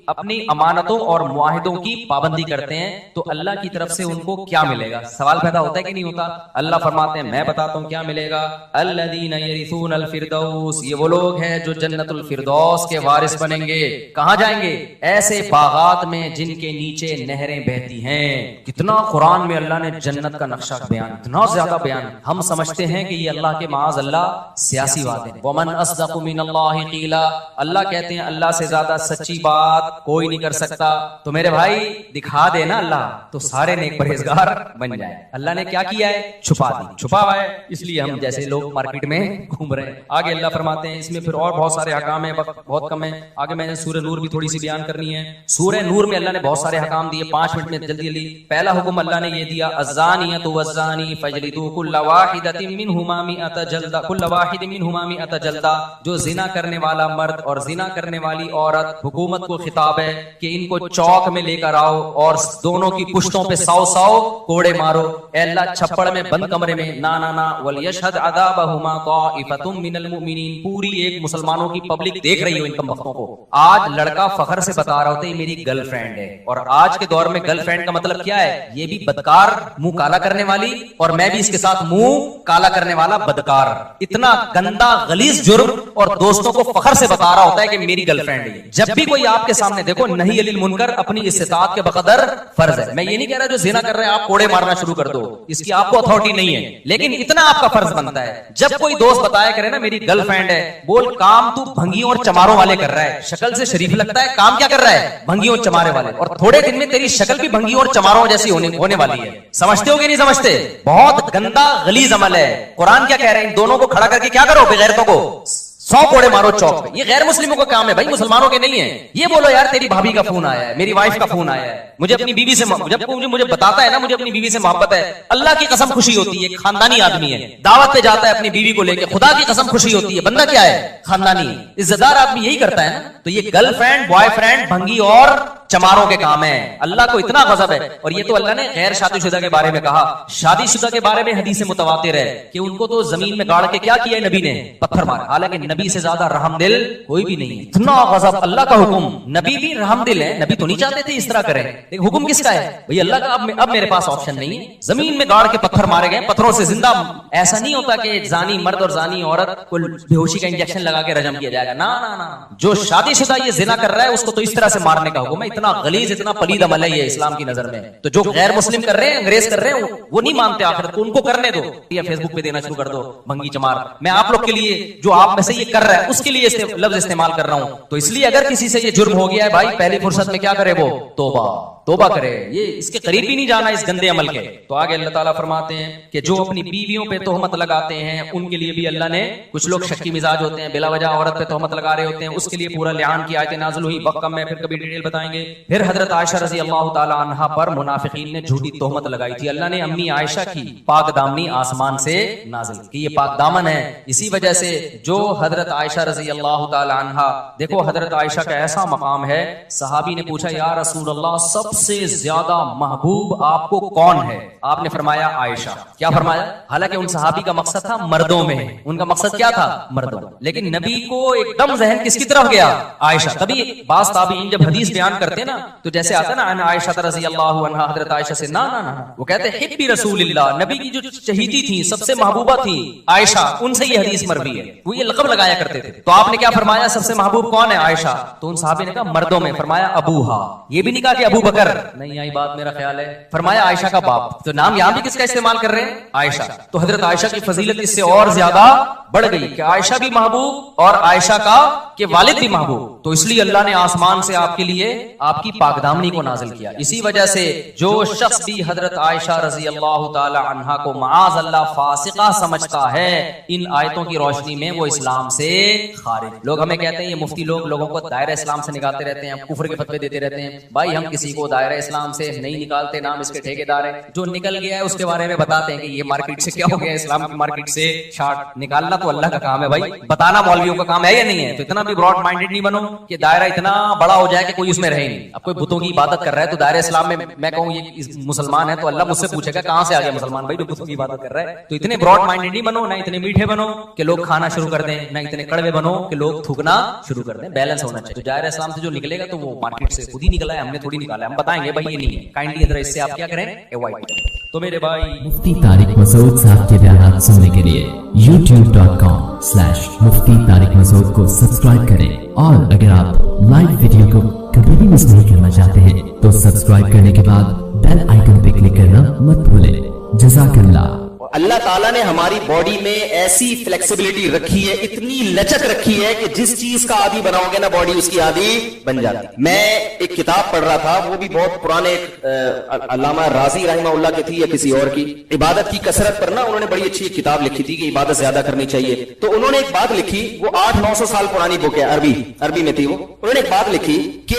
اپنی امانتوں اور معاہدوں کی پابندی کرتے ہیں. تو اللہ کی طرف سے ان کو کیا ملے گا؟ سوال پیدا ہوتا ہے کہ نہیں ہوتا؟ اللہ فرماتے ہیں میں بتاتا ہوں کیا ملے گا. الذین یرثون الفردوس، یہ وہ لوگ ہیں جو جنت الفردوس کے وارث بنیں گے. کہاں جائیں گے؟ ایسے باغات میں جن کے نیچے نہریں بہتی ہیں. کتنا قرآن میں اللہ نے جنت کا نقشہ بیان، اتنا زیادہ بیان. ہم سمجھتے ہیں کہ یہ اللہ کے معاذ اللہ سیاسی باتیں. ومن اصدق من اللہ قیلا، اللہ کہتے ہیں اللہ سے زیادہ سچی بات کوئی نہیں کر سکتا. تو میرے بھائی دکھا دے نا اللہ تو سارے نیک پرہیزگار بن جائے. اللہ نے کیا کیا ہے؟ چھپا دی، چھپا ہوا ہے، اس لیے ہم جیسے لوگ مارکیٹ میں گھوم رہے ہیں. آگے اللہ فرماتے ہیں اس میں پھر اور بہت سارے احکام ہیں، وقت بہت کم ہے. آگے میں نے سورہ نور بھی تھوڑی سی بیان کرنی ہے. سورہ نور میں اللہ نے بہت سارے احکام دیے، 5 منٹ میں جلدی جلدی. پہلا حکم اللہ نے یہ دیا الزانیۃ والزانی فاجلدوا کل واحدۃ منہما 100 جلدہ، کل واحد منہما 100 جلدہ. جو زنا کرنے والا مرد اور زنا کرنے والی عورت، حکومت کو خطاب ہے کہ ان کو چوک میں لے کر آؤ اور دونوں کی پشتوں پہ 100 کوڑے مارو. اے اللہ چھپڑ میں بند کمرے میں نا نا نا. ولیشہد عذابہما طائفۃ من المؤمنین، پوری ایک مسلمانوں کی پبلک دیکھ رہی ہو ان کم بختوں کو. آج لڑکا فخر سے بتا رہا ہوتا ہے میری گرل فرینڈ ہے، اور آج کے دور میں گرل فرینڈ کا مطلب کیا ہے؟ یہ بھی بدکار، منہ کالا کرنے والی، اور میں بھی اس کے ساتھ منہ کالا کرنے والا بدکار. اتنا گندا غلیظ جرم، اور دوستوں کو فخر سے بتا رہا ہوتا ہے کہ میری گرل فرینڈ ہے. جب بھی کوئی آپ کے سامنے دیکھو نہی علی المنکر اپنی استطاعت کے بقدر فرض ہے. میں یہ نہیں کہہ رہا جو زنا کر رہے ہیں آپ کوڑے مارنا شروع کر دو، اس کی آپ کو اتھارٹی نہیں ہے، لیکن اتنا آپ کا فرض بنتا ہے جب کوئی دوست بتایا کرے نا میری گرل فرینڈ ہے، بول کام تو بھنگیوں اور چماروں والے کر رہا ہے. شکل سے شریف لگتا ہے، کام کیا کر رہا ہے؟ بھنگیوں اور چمارے والے. اور تھوڑے دن میں تیری شکل بھی بھنگیوں اور چماروں جیسی ہونے والی ہے. سمجھتے ہو کہ نہیں سمجھتے؟ بہت گندا غلیظ عمل ہے. قرآن کیا کہہ رہے ہیں؟ ان دونوں کو کھڑا کر کے کیا کرو؟ بغیرتوں کو 100 कोड़े मारो चौक पे। ये गैर मुस्लिमों का काम है भाई, मुसलमानों के नहीं है। ये बोलो यार तेरी भाभी का फोन आया है, मेरी वाइफ का फोन आया है, मुझे अपनी बीवी से मुझे बताता है ना मुझे अपनी बीवी से मोहब्बत है, अल्लाह की कसम खुशी होती है, खानदानी आदमी है, दावत पे जाता है अपनी बीवी को लेकर, खुदा की कसम खुशी होती है, बंदा क्या है, खानदानी है, इज्जतदार आदमी यही करता है ना। तो ये गर्लफ्रेंड बॉयफ्रेंड भंगी और चमारों के काम है। अल्लाह को इतना गज़ब है। और ये तो अल्लाह ने गैर शादीशुदा के बारे में कहा, शादीशुदा के बारे में हदीसें मुतवातिर है कि उनको तो जमीन में गाड़ के क्या किया है नबी ने, पत्थर मारा। हालांकि नबी से ज्यादा रहमदिल कोई भी नहीं है। इतना गज़ब, अल्लाह का हुक्म, नबी भी रहमदिल है। नबी तो नहीं चाहते थे इस तरह करें, लेकिन हुक्म किसका है भाई, अल्लाह का। अब मेरे पास ऑप्शन नहीं है, जमीन में गाड़ के पत्थर मारे गए, पत्थरों से जिंदा। ऐसा नहीं होता कि जानी मर्द और जानी औरत को बेहोशी का इंजेक्शन लगा के रजम किया जाएगा, ना ना ना। जो शादीशुदा ये जिना कर रहा है उसको तो इस तरह से मारने का हुक्म है। इतना गलीज, इतना पलीद अमल है ये इस्लाम की नजर में। तो जो गैर मुस्लिम कर रहे हैं, अंग्रेज कर रहे हैं, वो नहीं मानते आखिरत को, उनको करने दो, या फेसबुक पे देना शुरू कर दो भंगी चमार। मैं आप लोग के लिए, जो आप में से ये कर रहा है उसके लिए लफ्ज इस्तेमाल कर रहा हूं। तो इसलिए अगर किसी से ये जुर्म हो गया है भाई, पहली फुर्सत में क्या करे वो, तौबा करे, ये इसके करीब भी नहीं जाना इस गंदे अमल के। तो आगे अल्लाह ताला फरमाते हैं कि जो अपनी बीवियों पे तोहमत लगाते हैं उनके लिए भी अल्लाह ने, कुछ लोग शक्की मिजाज होते हैं, बिला वजह औरत पे तोहमत लगा रहे होते हैं, उसके लिए पूरा लिआन की आयत नाज़िल हुई। वक्त कम है, फिर कभी डिटेल बताएंगे। फिर हजरत आयशा रजी अल्लाह ताला अन्हा पर मुनाफिकीन ने झूठी तोहमत लगाई थी। अल्लाह ने अम्मी आयशा की पाक दामनी आसमान से नाजिल की, ये पाक दामन है। इसी वजह से जो हजरत आयशा रजी अल्लाह ताला अन्हा, देखो हजरत आयशा का ऐसा मकाम है, सहाबी ने पूछा या रसूल अल्लाह सबसे ज्यादा महबूब आपको कौन है? आपने फरमाया आयशा। क्या फरमाया? हालांकि उन सहाबी का मकसद था मर्दों में, उनका मकसद क्या था, मर्दों। लेकिन नबी को एकदम जहन किसकी तरफ गया, आयशा। तभी बास ताबीन जब हदीस बयान करते ना, तो जैसे आता ना अन आयशा रज़ी अल्लाहु अन्हा, हजरत आयशा से ना ना ना, वो कहते हिब्बी रसूलिल्लाह, नबी की जो चहीती थी, सबसे महबूबा थी आयशा, उनसे ये हदीस मरवी है। वो ये लक़ब लगाया करते थे। तो आपने क्या फरमाया, सबसे महबूब कौन है, आयशा। तो उन सहाबी ने कहा मर्दों में, फरमाया अबूहा। ये भी नहीं कहा कि अबू बकर, नहीं आई बात मेरा ख्याल है, फरमाया आयशा का बाप। तो नाम यहां भी किसका इस्तेमाल कर रहे हैं, आयशा। तो हजरत आयशा की फजीलत इससे और ज्यादा बढ़ गई कि आयशा भी महबूब और आयशा का के वालिद भी महबूब। तो इसलिए अल्लाह ने आसमान से आपके लिए आपकी पाकदामनी को नाजिल किया। इसी वजह से जो शख्स भी हजरत आयशा रजी अल्लाह ताला अन्हा को माआज अल्लाह फासिका समझता है, इन आयतों की रोशनी में वो इस्लाम से खारिज। लोग हमें कहते हैं, ये मुफ्ती लोग लोगों को दायरा इस्लाम से निकालते रहते हैं, कुफ्र के फतवे देते रहते हैं। भाई हम किसी को दायरा इस्लाम से नहीं निकालते, नाम इसके ठेकेदार है। जो निकल गया है उसके बारे में बताते हैं कि ये मार्केट से क्या हो गया, इस्लाम की मार्केट से शार्ट निकालना तो अल्लाह का काम है भाई, बताना मौलवियों का काम है या नहीं है। तो इतना भी ब्रॉड माइंडेड नहीं बनो कि दायरा इतना बड़ा हो जाए कि कोई उसमें रहे नहीं। अब कोई बुतों की इबादत कर रहा है तो दायरा इस्लाम में मैं कहूँ ये मुसलमान है तो अल्लाह मुझसे पूछेगा कहां से आ गया मुसलमान भाई जो बुतों की इबादत कर रहा है। तो इतने ब्रॉड माइंडेड नहीं बनो, ना इतने मीठे बनो कि लोग खाना शुरू कर दें, ना इतने कड़वे बनो कि लोग थूकना शुरू कर दें। बैलेंस होना चाहिए। तो दायरा इस्लाम से जो निकलेगा तो वो मार्केट से खुद ही निकला है, हमने थोड़ी निकाला है। हम बताएंगे भाई ये नहीं है, काइंडली जरा इससे आप क्या करें, अवॉइड करें। तो मेरे भाई मुफ्ती तारिक मसूद साहब के बयान सुनने के लिए youtube.com/मुफ्ती तारिक मसूद को सब्सक्राइब करें। और अगर आप लाइव वीडियो को कभी भी मिस नहीं करना चाहते हैं तो सब्सक्राइब करने के बाद बेल आइकन पे क्लिक करना मत भूलें। जज़ाकल्लाह। अल्लाह ताला ने हमारी बॉडी में ऐसी फ्लेक्सिबिलिटी रखी है, इतनी लचक रखी है कि जिस चीज का आदी बनाओगे ना बॉडी उसकी आदी बन जाती है। मैं एक किताब पढ़ रहा था, वो भी बहुत पुराने अल्लामा राजी रहमहुल्लाह की थी या किसी और की, इबादत की कसरत पर ना उन्होंने बड़ी अच्छी किताब लिखी थी कि इबादत ज्यादा करनी चाहिए। तो उन्होंने एक बात लिखी, वो 800-900 साल पुरानी बुक है, अरबी में थी वो। उन्होंने एक बात लिखी कि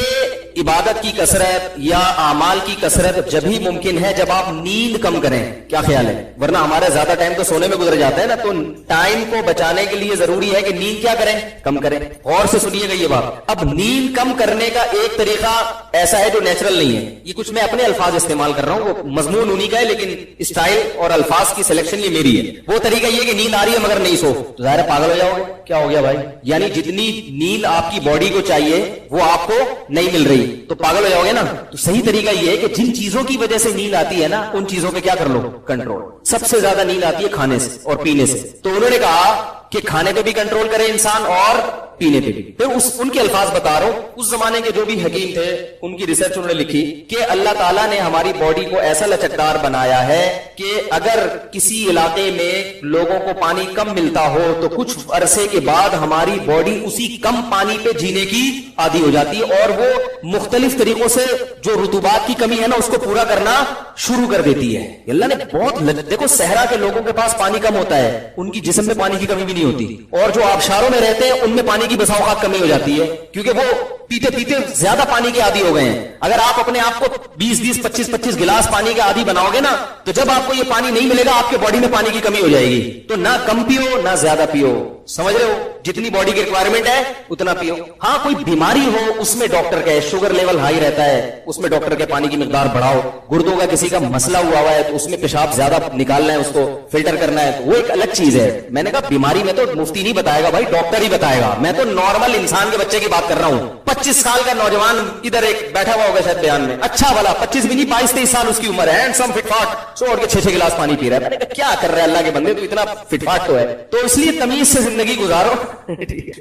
इबादत की कसरत या आमाल की कसरत जब ही मुमकिन है जब आप नींद कम करें। क्या ख्याल है? वरना हमारा ज्यादा टाइम तो सोने में गुजर जाता है ना। तो टाइम को बचाने के लिए जरूरी है कि नींद क्या करें, कम करें। और से सुनिएगा ये बात। अब नींद कम करने का एक तरीका ऐसा है जो नेचुरल नहीं है, ये कुछ मैं अपने अल्फाज इस्तेमाल कर रहा हूं, वो मजमून उन्हीं का है लेकिन स्टाइल और अल्फाज की सिलेक्शन ये मेरी है। वो तरीका ये कि नींद आ रही है मगर नहीं सो, तो जाहिर पागल हो जाओगे। क्या हो गया भाई? यानी जितनी नींद आपकी बॉडी को चाहिए वो आपको नहीं मिल रही तो पागल हो जाओगे ना। तो सही तरीका ये है कि जिन चीजों की वजह से नींद आती है ना उन चीजों पे क्या कर लो, कंट्रोल। सबसे ज्यादा नींद आती है खाने से और पीने से। तो उन्होंने कहा कि खाने पे भी कंट्रोल करे इंसान और पीने पे भी। तो उनके अल्फाज बता रहा हूं, उस जमाने के जो भी हकीम थे उनकी रिसर्च उन्होंने लिखी कि अल्लाह ताला ने हमारी बॉडी को ऐसा लचकदार बनाया है कि अगर किसी इलाके में लोगों को पानी कम मिलता हो तो कुछ अरसे के बाद हमारी बॉडी उसी कम पानी पे जीने की आदी हो जाती है और वो मुख्तलिफ तरीकों से जो रुतूबात की कमी है ना उसको पूरा करना शुरू कर देती है। अल्लाह ने बहुत देखो, सहरा के लोगों के पास पानी कम होता है, उनकी जिस्म में पानी की कमी भी नहीं होती, और जो आबशारों में रहते हैं उनमें पानी की बसा औकात कमी हो जाती है, क्योंकि वो पीते पीते ज्यादा पानी के आदी हो गए हैं। अगर आप अपने आप को 20-20, 25-25 गिलास पानी के आदी बनाओगे ना, तो जब आपको ये पानी नहीं मिलेगा, आपके बॉडी में पानी की कमी हो जाएगी। तो ना कम पियो ना ज्यादा पियो, समझ रहे हो, जितनी बॉडी की रिक्वायरमेंट है उतना पियो। हाँ, कोई बीमारी हो उसमें डॉक्टर कहे, शुगर लेवल हाई रहता है उसमें डॉक्टर के पानी की मिकदार बढ़ाओ, गुर्दों का किसी का मसला हुआ है तो उसमें पेशाब ज्यादा निकालना है, उसको फिल्टर करना है, तो वो एक अलग चीज है। मैंने कहा बीमारी में तो मुफ्ती नहीं बताएगा भाई, डॉक्टर ही बताएगा। मैं तो नॉर्मल इंसान के बच्चे की बात कर रहा हूं। 25 साल का नौजवान इधर एक बैठा हुआ होगा शायद बयान में, अच्छा वाला 25 भी नहीं 22-23 साल उसकी उम्र है, हैंडसम फिटफाट, सो के 6-6 गिलास पानी पी रहा है। मैंने कहा क्या कर रहा है अल्लाह के बंदे, तो इतना फिटफाट तो है, तो इसलिए तमीज से जिंदगी गुजारो।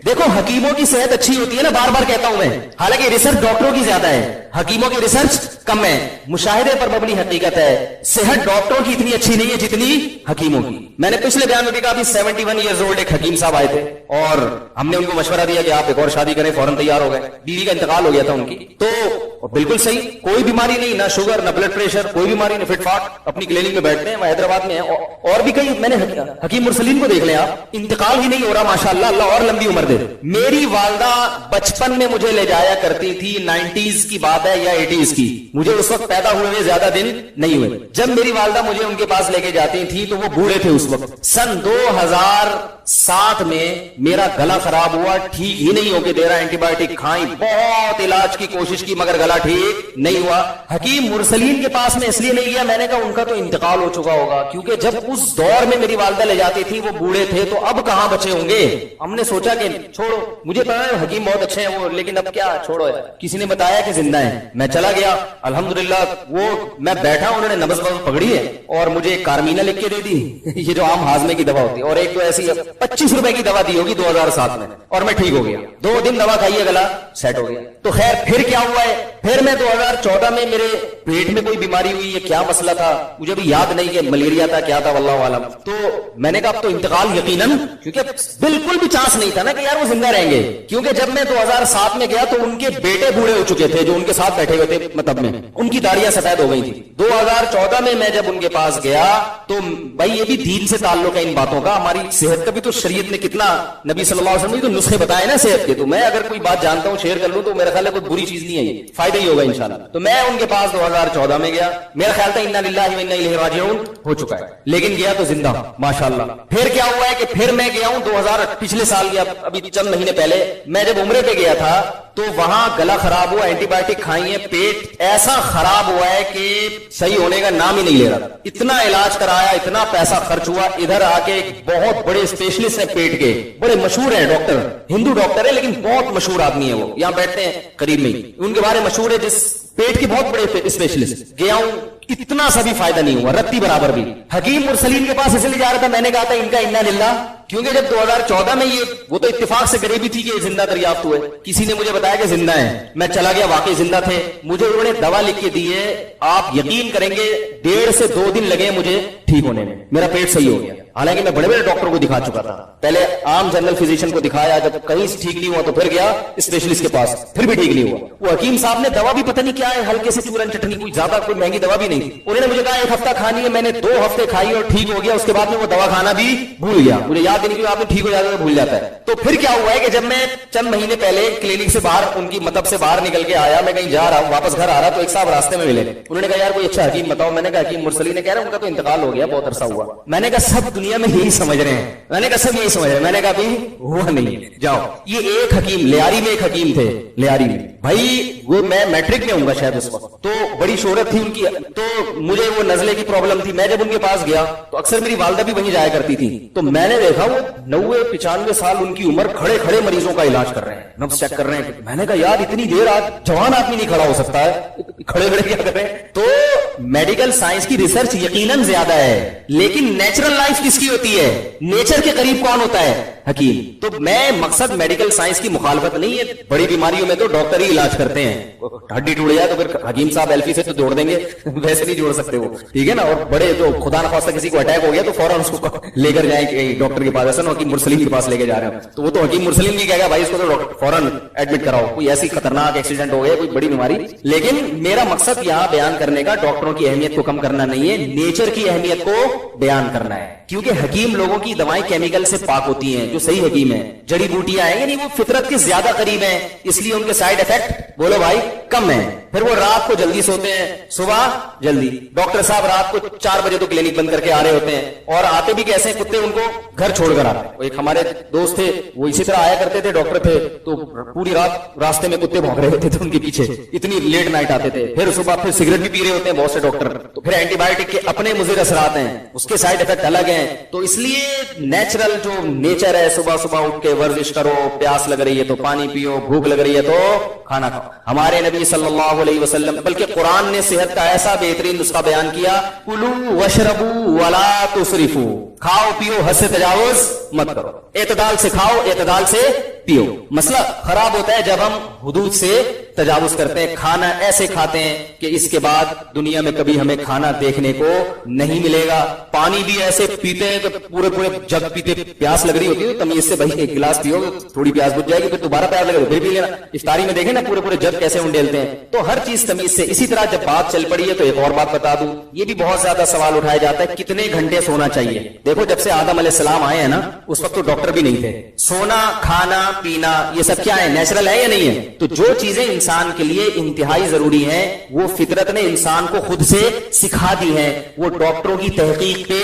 देखो हकीमों की सेहत अच्छी होती है ना, बार बार कहता हूं मैं, हालांकि रिसर्च डॉक्टरों की ज्यादा है, हकीमों की रिसर्च कम है, मुशाहिदे पर मबनी हकीकत है। सेहत डॉक्टरों की इतनी अच्छी नहीं है जितनी हकीमों की। मैंने पिछले बयान में देखा, अभी 71 ईयर्स ओल्ड एक हकीम साहब आए थे और हमने उनको मशवरा दिया कि आप एक और शादी करें, फौरन तैयार हो गए, बीवी का इंतकाल हो गया था उनकी, तो बिल्कुल सही, कोई बीमारी नहीं, ना शुगर ना ब्लड प्रेशर, कोई बीमारी नहीं, फिटफाट, अपनी क्लिनिक में बैठते हैं, हैदराबाद में है, और भी कई, मैंने हकीम मुरसलीन को देख लें आप, इंतकाल ही नहीं हो रहा माशाअल्लाह, अल्लाह और लंबी उम्र दे। मेरी वालदा बचपन में मुझे ले जाया करती थी, 90s की बात है या 80s की, मुझे उस वक्त पैदा हुए ज्यादा दिन नहीं हुए, जब मेरी वालदा मुझे उनके पास लेके जाती थी तो वो बूढ़े थे उस वक्त। सन 2007 में मेरा गला खराब हुआ, ठीक ही नहीं होके दे रहा, एंटीबायोटिक खाई, बहुत इलाज की कोशिश की मगर गला ठीक नहीं हुआ। हकीम मुरसलीन के पास में इसलिए नहीं गया, मैंने कहा उनका तो इंतकाल हो चुका होगा, क्योंकि जब उस दौर में मेरी वालदा ले जाती थी वो बूढ़े थे, तो अब कहां बचे होंगे। हमने सोचा कि छोड़ो, मुझे पता है हकीम बहुत अच्छे हैं वो, लेकिन अब क्या छोड़ो है। किसी ने बताया कि जिंदा है, मैं चला गया, अल्हम्दुलिल्लाह वो मैं बैठा, उन्होंने नब्ज पकड़ी है और मुझे कारमीना लिख के दे दी ये जो आम हाजमे की दवा होती है, और एक तो ऐसी 25 रुपए की दवा दी होगी 2007 में, और मैं ठीक हो गया, 2 दिन दवा खाइए गला सेट हो गया। तो खैर फिर क्या हुआ है, फिर मैं 2014 में मेरे पेट में कोई बीमारी हुई है, क्या मसला था मुझे भी याद नहीं, कि मलेरिया था क्या था वल्लाहु आलम। तो मैंने कहा अब तो इंतकाल यकीनन, क्योंकि बिल्कुल भी चांस नहीं था ना कि यार वो जिंदा रहेंगे, क्योंकि जब मैं 2007 में गया तो उनके बेटे बूढ़े हो चुके थे जो उनके साथ बैठे हुए थे मतलब में, उनकी दाढ़ियां सफेद हो गई थी। 2014 में मैं जब उनके पास गया तो भाई ये भी दीन से ताल्लुक है इन बातों का, हमारी सेहत का भी तो शरीयत ने कितना, नबी सल्लल्लाहु अलैहि वसल्लम ने तो नुस्खे बताए ना सेहत के, तो मैं अगर कोई बात जानता हूं शेयर कर लूं तो मेरा ख्याल है कोई बुरी चीज नहीं है, ये फायदा ही होगा इंशाल्लाह। तो मैं उनके पास 2014 में गया, मेरा ख्याल था इन्ना लिल्लाहि व इन्ना इलैहि राजिऊन हो चुका है, लेकिन गया तो जिंदा माशाल्लाह। फिर क्या हुआ है कि फिर मैं गया हूं 2000 पिछले साल गया, अभी चंद महीने पहले मैं जब उम्रे पे गया था तो वहां गला खराब हुआ, एंटीबायोटिक खाई है, पेट ऐसा खराब हुआ है कि सही होने का नाम ही नहीं ले रहा, इतना इलाज कराया, इतना पैसा खर्च हुआ। इधर आके एक बहुत बड़े स्पेशलिस्ट है पेट के, बड़े मशहूर है डॉक्टर, हिंदू डॉक्टर है लेकिन बहुत मशहूर आदमी है वो, यहां बैठते हैं करीब में ही, उनके बारे में मशहूर है, जिस पेट के बहुत बड़े स्पेशलिस्ट। गया हूं, इतना सा भी फायदा नहीं हुआ, रत्ती बराबर भी। हकीम मुरसलीन के पास इसलिए जा रहा था, मैंने कहा था इनका इन्ना लिल्लाह, क्योंकि जब 2014 में ये वो तो इत्तेफाक से गरीबी थी कि जिंदा दरियाफ्त हुए, किसी ने मुझे बताया कि जिंदा है, मैं चला गया, वाकई जिंदा थे। मुझे उन्होंने दवा लिख के दी है, आप यकीन करेंगे 1.5 से 2 दिन लगे मुझे ठीक होने में, मेरा पेट सही हो गया। हालांकि मैं बड़े बड़े डॉक्टरों को दिखा चुका था, पहले आम जनरल फिजिशियन को दिखाया, जब कहीं से ठीक नहीं हुआ तो फिर गया स्पेशलिस्ट के पास, फिर भी ठीक नहीं हुआ। वो हकीम साहब ने दवा भी पता नहीं क्या है, हल्के से चूरन चटनी, कोई ज्यादा कोई महंगी दवा भी नहीं, उन्होंने मुझे कहा 1 हफ्ता खानी है, मैंने 2 हफ्ते खाई और ठीक हो गया। उसके बाद में वो दवा खाना भी भूल गया, मुझे याद नहीं, आपने ठीक हो जाता है भूल जाता है। तो फिर क्या हुआ है कि जब मैं चंद महीने पहले क्लिनिक से बाहर, उनकी मतलब से बाहर निकल के आया, मैं कहीं जा रहा हूं, वापस घर आ रहा, तो एक साहब रास्ते में मिले, उन्होंने कहा यार कोई अच्छा हकीम बताओ। मैंने कहा हकीम मुरसली ने, कह रहा उनका तो इंतकाल हो गया, बहुत अरसा हुआ। मैंने कहा सब दुनिया में यही समझ रहे हैं, मैंने कहा सब यही समझ रहे हैं। मैंने कहा भाई हुआ नहीं, जाओ। ये एक हकीम लियारी में, एक हकीम थे लियारी में, भाई वो मैं मैट्रिक में हूँ शायद उस वक्त, तो बड़ी शोहरत थी उनकी, तो मुझे वो नजले की प्रॉब्लम थी। मैं जब उनके पास गया तो अक्सर मेरी वालदा भी वहीं जाया करती थी, तो मैंने देखा वो 90-95 साल उनकी उम्र, खड़े खड़े मरीजों का इलाज कर रहे हैं, नब्ज चेक कर रहे हैं। मैंने कहा यार इतनी देर आज जवान आदमी नहीं खड़ा हो सकता है, खड़े खड़े क्या कर रहे हैं। तो मेडिकल साइंस की रिसर्च यकीनन ज्यादा है, लेकिन नेचुरल लाइफ किसकी होती है, नेचर के करीब कौन होता है, हकीम। तो मैं मकसद मेडिकल साइंस की मुखालफत नहीं है, बड़ी बीमारियों में तो डॉक्टर ही इलाज करते हैं, हड्डी टूट जाए तो फिर हकीम साहब एल्फी से तो जोड़ देंगे, वैसे नहीं जोड़ सकते वो, ठीक है ना। और बड़े तो खुदा न खास्ता किसी को अटैक हो गया तो फौरन उसको लेकर जाए डॉक्टर के पास, ऐसा ना हकीम मुरसलीम के पास लेके जा रहे हो तो वो तो हकीम मुरसलीम नहीं कहेगा भाई इसको तो फौरन एडमिट कराओ, कोई ऐसी खतरनाक एक्सीडेंट हो गया, कोई बड़ी बीमारी। लेकिन मेरा मकसद यहाँ बयान करने का डॉक्टरों की अहमियत को कम करना नहीं है, नेचर की अहमियत को बयान करना है। क्योंकि हकीम लोगों की दवाएं केमिकल से पाक होती हैं, जो सही हकीम है, जड़ी बूटियां हैं यानी वो फितरत के ज्यादा करीब हैं, इसलिए उनके साइड इफेक्ट बोलो भाई कम है। फिर वो रात को जल्दी सोते हैं, सुबह जल्दी। डॉक्टर साहब रात को 4 बजे तो क्लिनिक बंद करके आ रहे होते हैं, और आते भी कैसे, कुत्ते उनको घर छोड़कर आते हैं। एक हमारे दोस्त थे, वो इसी तरह आया करते थे, डॉक्टर थे, तो पूरी रात रास्ते में कुत्ते भौंक रहे होते थे उनके पीछे, इतनी लेट नाइट आते थे। फिर सुबह फिर सिगरेट भी पी रहे होते हैं बहुत से डॉक्टर, तो फिर एंटीबायोटिक के अपने मुज़िर असरात हैं, उसके साइड इफेक्ट अलग हैं। तो इसलिए नेचुरल जो नेचर है, सुबह सुबह उठ के वर्जिश करो, प्यास लग रही है तो पानी पियो, भूख लग रही है तो खाना खाओ। हमारे नबी सल्लल्लाहु अलैहि वसल्लम, बल्कि कुरान ने सेहत का ऐसा बेहतरीन नुस्खा बयान किया, कुलू वशरबू वला तुसरिफू, खाओ पियो, हद से तजावुज मत करो, एतदाल से खाओ, एतदाल से पियो। मसला खराब होता है जब हम हुदूद से तजावुज करते हैं, खाना ऐसे खाते हैं कि इसके बाद दुनिया में कभी हमें खाना देखने को नहीं मिलेगा। पानी भी ऐसे पीते हैं तो पूरे पूरे जग पीते, प्यास लग रही होती है तमीज से भाई एक गिलास पियो, थोड़ी प्यास बुझ जाएगी, फिर दोबारा प्यास लगेगी फिर पी लेना। इफ्तारी में देखें ना पूरे पूरे जग कैसे उंडेलते हैं, तो हर चीज तमीज से। इसी तरह जब बात चल पड़ी है तो एक और बात बता दूं, ये भी बहुत ज्यादा सवाल उठाया जाता है, कितने घंटे सोना चाहिए। देखो जब से आदम अलैहिस्सलाम आए हैं ना, उस वक्त तो डॉक्टर भी नहीं थे। सोना, खाना, पीना, ये सब क्या है, नेचुरल है या नहीं है? तो जो चीजें इंसान के लिए इंतहाई जरूरी हैं, वो फितरत ने इंसान को खुद से सिखा दी है, वो डॉक्टरों की तहकीक पे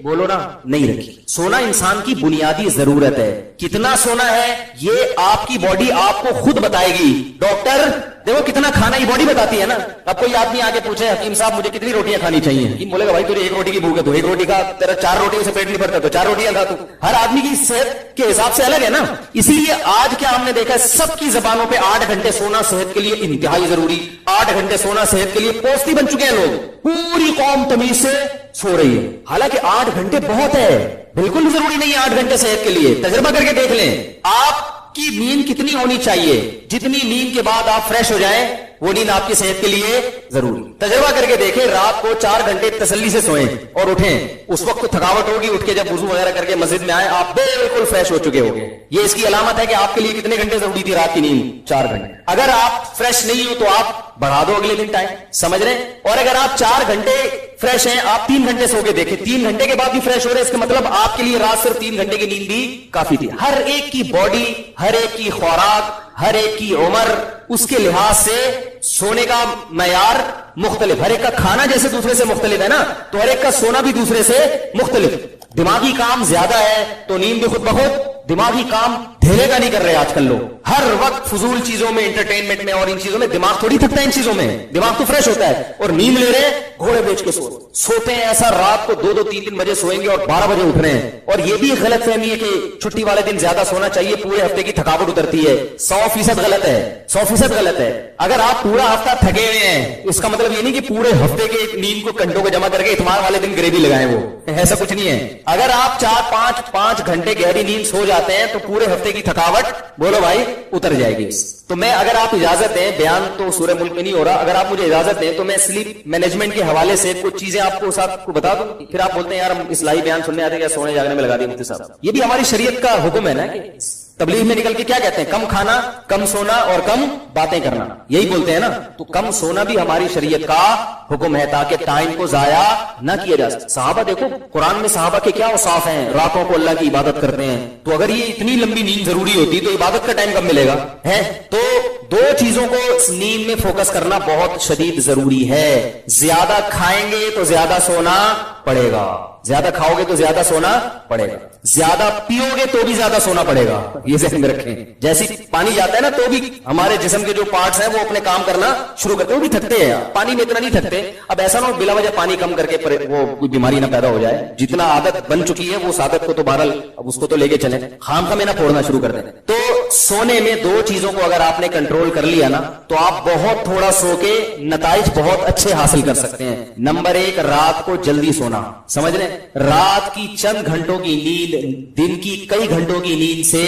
बोलो ना नहीं रखी। सोना इंसान की बुनियादी जरूरत है। कितना सोना है ये आपकी बॉडी आपको खुद बताएगी। डॉक्टर देखो कितना खाना ही बॉडी बताती है ना। अब कोई आदमी आके पूछे हकीम साहब मुझे कितनी रोटियां खानी चाहिए, हकीम बोलेगा भाई तुझे 1 रोटी की भूख है तो 1 रोटी का, तेरा 4 रोटियों से पेट नहीं भरता तो 4 रोटियां खा तू। हर आदमी की सेहत के हिसाब से अलग है ना। इसीलिए आज क्या हमने देखा है, सबकी जबानों पे 8 घंटे सोना सेहत के लिए इंतहाई जरूरी, 8 घंटे सोना सेहत के लिए पोस्ती बन चुके हैं लोग। पूरी कौम तमीज से सो रही है, हालांकि 8 घंटे बहुत है, बिल्कुल जरूरी नहीं है 8 घंटे सेहत के लिए। तजर्बा करके देख लें आपकी नींद कितनी होनी चाहिए, जितनी नींद के बाद आप फ्रेश हो जाएं वो नींद आपकी सेहत के लिए जरूरी। तजर्बा करके देखें, रात को 4 घंटे तसल्ली से सोएं और उठें, उस वक्त तो थकावट होगी, उठ के जब वुजू वगैरह करके मस्जिद में आए आप बिल्कुल फ्रेश हो चुके होंगे। ये इसकी अलामत है कि आपके लिए कितने घंटे जरूरी थी रात की नींद, 4 घंटे। अगर आप फ्रेश नहीं हो तो आप बढ़ा दो अगले दिन टाइम, समझ रहे हैं। और अगर आप 4 घंटे फ्रेश हैं, आप 3 घंटे सो के देखें, 3 घंटे के बाद भी फ्रेश हो रहे हैं, इसका मतलब आपके लिए रात सिर्फ 3 घंटे की नींद भी काफी थी। हर एक की बॉडी, हर एक की खुराक, हर एक की उम्र, उसके लिहाज से सोने का मयार मुख्तलिफ। हर एक का खाना जैसे दूसरे से मुख्तलिफ है ना, तो हर एक का सोना भी दूसरे से मुख्तलिफ। दिमागी काम ज्यादा है तो नींद भी खुद बखुद, दिमागी काम ढेले का नहीं कर रहे आजकल लोग। हर वक्त फजूल चीजों में, एंटरटेनमेंट में और इन चीजों में दिमाग थोड़ी थकता है। इन चीजों में दिमाग तो फ्रेश होता है। और नींद ले रहे घोड़े बेच के सोते हैं ऐसा, रात को 2-2, 3-3 बजे सोएंगे और 12 बजे उठ रहे हैं। और ये भी गलत फहमी है कि छुट्टी वाले दिन ज्यादा सोना चाहिए, पूरे हफ्ते की थकावट उतरती है। 100% गलत है, 100% गलत है। अगर आप पूरा हफ्ता थके हुए हैं, इसका मतलब ये नहीं कि पूरे हफ्ते के नींद को घंटों को जमा करके इतवार वाले दिन ग्रेवी लगाएं, वो ऐसा कुछ नहीं है। अगर आप 4-5 घंटे गहरी नींद सो जाते हैं तो पूरे हफ्ते की थकावट बोलो भाई उतर जाएगी। तो मैं, अगर आप इजाजत दें, बयान तो सूरह मुल्क में नहीं हो रहा, अगर आप मुझे इजाजत दें तो मैं स्लीप मैनेजमेंट के हवाले से कुछ चीजें आपको साथ को बता दूं। फिर आप बोलते हैं यार हम इस्लाही बयान सुनने आते हैं क्या सोने जागने में लगा दिया मुफ्ती साहब। ये भी हमारी शरीयत का हुक्म है ना कि तबलीग में निकल के क्या कहते हैं, कम खाना, कम सोना और कम बातें करना, यही बोलते हैं ना। तो कम सोना भी हमारी शरीयत का हुक्म है ताकि टाइम को जाया ना किया जा सके। सहाबा देखो, कुरान में सहाबा के क्या औसाफ हैं, रातों को अल्लाह की इबादत करते हैं। तो अगर ये इतनी लंबी नींद जरूरी होती तो इबादत का टाइम कब मिलेगा है। तो 2 चीजों को नींद में फोकस करना बहुत शदीद जरूरी है। ज्यादा खाएंगे तो ज्यादा सोना पड़ेगा, ज्यादा खाओगे तो ज्यादा सोना पड़ेगा, ज्यादा पियोगे तो भी ज्यादा सोना पड़ेगा, ये ज़हन में रखें। जैसे पानी जाता है ना तो भी हमारे जिस्म के जो पार्ट्स हैं वो अपने काम करना शुरू करते हैं, वो भी थकते हैं। पानी में इतना नहीं थकते। अब ऐसा ना हो बिला वजह पानी कम करके वो कोई बीमारी ना पैदा हो जाए। जितना आदत बन चुकी है वो उस आदत को तो बहरहाल अब उसको तो लेके चले, खाम में ना फोड़ना शुरू कर दें। तो सोने में 2 चीजों को अगर आपने कंट्रोल कर लिया ना तो आप बहुत थोड़ा सो के नताइज बहुत अच्छे हासिल कर सकते हैं। नंबर 1, रात को जल्दी सोना, समझ रहे हैं। रात की चंद घंटों की नींद नींद दिन की कई घंटों की नींद से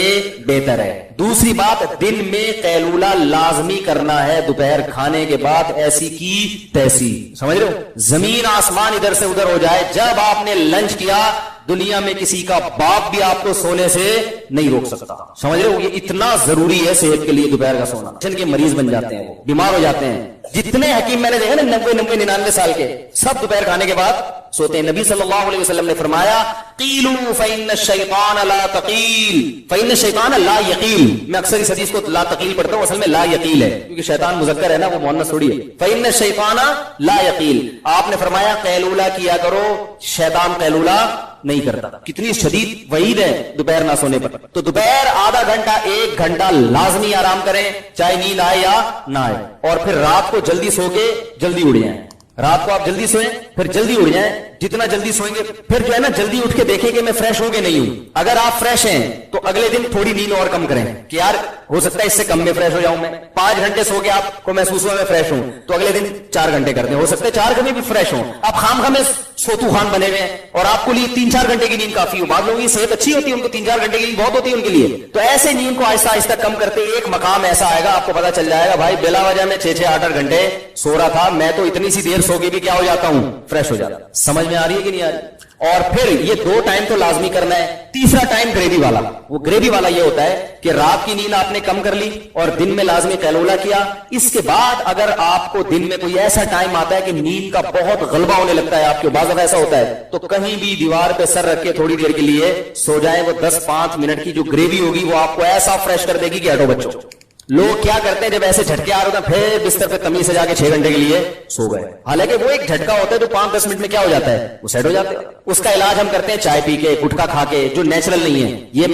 बेहतर है। दूसरी बात, दिन में कैलूला लाजमी करना है दोपहर खाने के बाद, ऐसी की तैसी। समझ रहे हो, जमीन आसमान इधर से उधर हो जाए, जब आपने लंच किया दुनिया में किसी का बाप भी आपको सोने से नहीं रोक सकता। समझ रहे हो, ये इतना जरूरी है सेहत के लिए दोपहर का सोना। टेंशन के मरीज बन जाते हैं, वो बीमार हो जाते हैं। जितने हकीम मैंने देखा ना 90-99 साल के, सब दोपहर खाने के बाद सोते हैं। नबी सल्लल्लाहु अलैहि वसल्लम ने फरमाया, कीलू फइन्न शैतान ला तकील फइन्न शैतान ला यकील। मैं अक्सर इस हदीस को ला तकील पढ़ता हूं, असल में ला यकील है, क्योंकि शैतान मुज़क्कर है ना, वो मुअन्नस थोड़ी है। फइन्न शैतान ला यकील, आपने फरमाया कैलूला किया करो, शैतान कैलूला नहीं करता। कितनी शदीद वईद है दोपहर ना सोने पर। तो दोपहर आधा घंटा 1 घंटा लाजमी आराम करें, चाहे नींद आए या ना आए। और फिर रात को जल्दी सो के जल्दी उड़ जाएं। रात को आप जल्दी सोएं, फिर जल्दी उड़ जाएं। जितना जल्दी सोएंगे फिर जो है ना, जल्दी उठ के देखें कि मैं फ्रेश हूं कि नहीं हूं। अगर आप फ्रेश हैं तो अगले दिन थोड़ी नींद और कम करें कि यार हो सकता है इससे कम में फ्रेश हो जाऊं मैं। 5 घंटे सो के आपको महसूस हुआ मैं फ्रेश हूं, तो अगले दिन 4 घंटे कर दें, हो सकता है 4 घंटे भी फ्रेश हो। आप खाम खामे सोतू खान बने हुए हैं और आपको लिए 3-4 घंटे की नींद काफी हो। बाद लोगों की सेहत अच्छी होती है, उनको 3-4 घंटे की नींद बहुत होती है उनके लिए। तो ऐसे नींद को आहिस्ता आहिस्ता कम करते एक मकाम ऐसा आएगा, आपको पता चल जाएगा भाई बिला वजह में 6-6, 8-8 घंटे सो रहा था मैं, तो इतनी सी देर सो के भी क्या हो जाता हूं, फ्रेश हो जाता। समझ में आ रही है कि नहीं आ रही? और फिर ये 2 टाइम तो लाजमी करना है। तीसरा टाइम ग्रेवी वाला, वो ग्रेवी वाला ये होता है कि रात की नींद आपने कम कर ली और दिन में लाजमी कैलूला किया। इसके बाद अगर आपको दिन में कोई ऐसा टाइम आता है कि नींद का बहुत गलबा होने लगता है आपके, बाज़ ऐसा होता है, तो कहीं भी दीवार पे सर रख के थोड़ी देर के लिए सो जाए। वो 10-5 मिनट की जो ग्रेवी होगी वो आपको ऐसा फ्रेश कर देगी कि हटो बच्चों। लोग क्या करते हैं, जब ऐसे झटके आ रहे होते हैं फिर बिस्तर पे तमीज से जाके 6 घंटे के लिए सो गए। हालांकि वो एक झटका होता है जो 5-10 मिनट में क्या हो जाता है, वो सेट हो जाते हैं। उसका इलाज हम करते हैं चाय पी के, गुटखा खा के, जो नेचुरल नहीं है। ये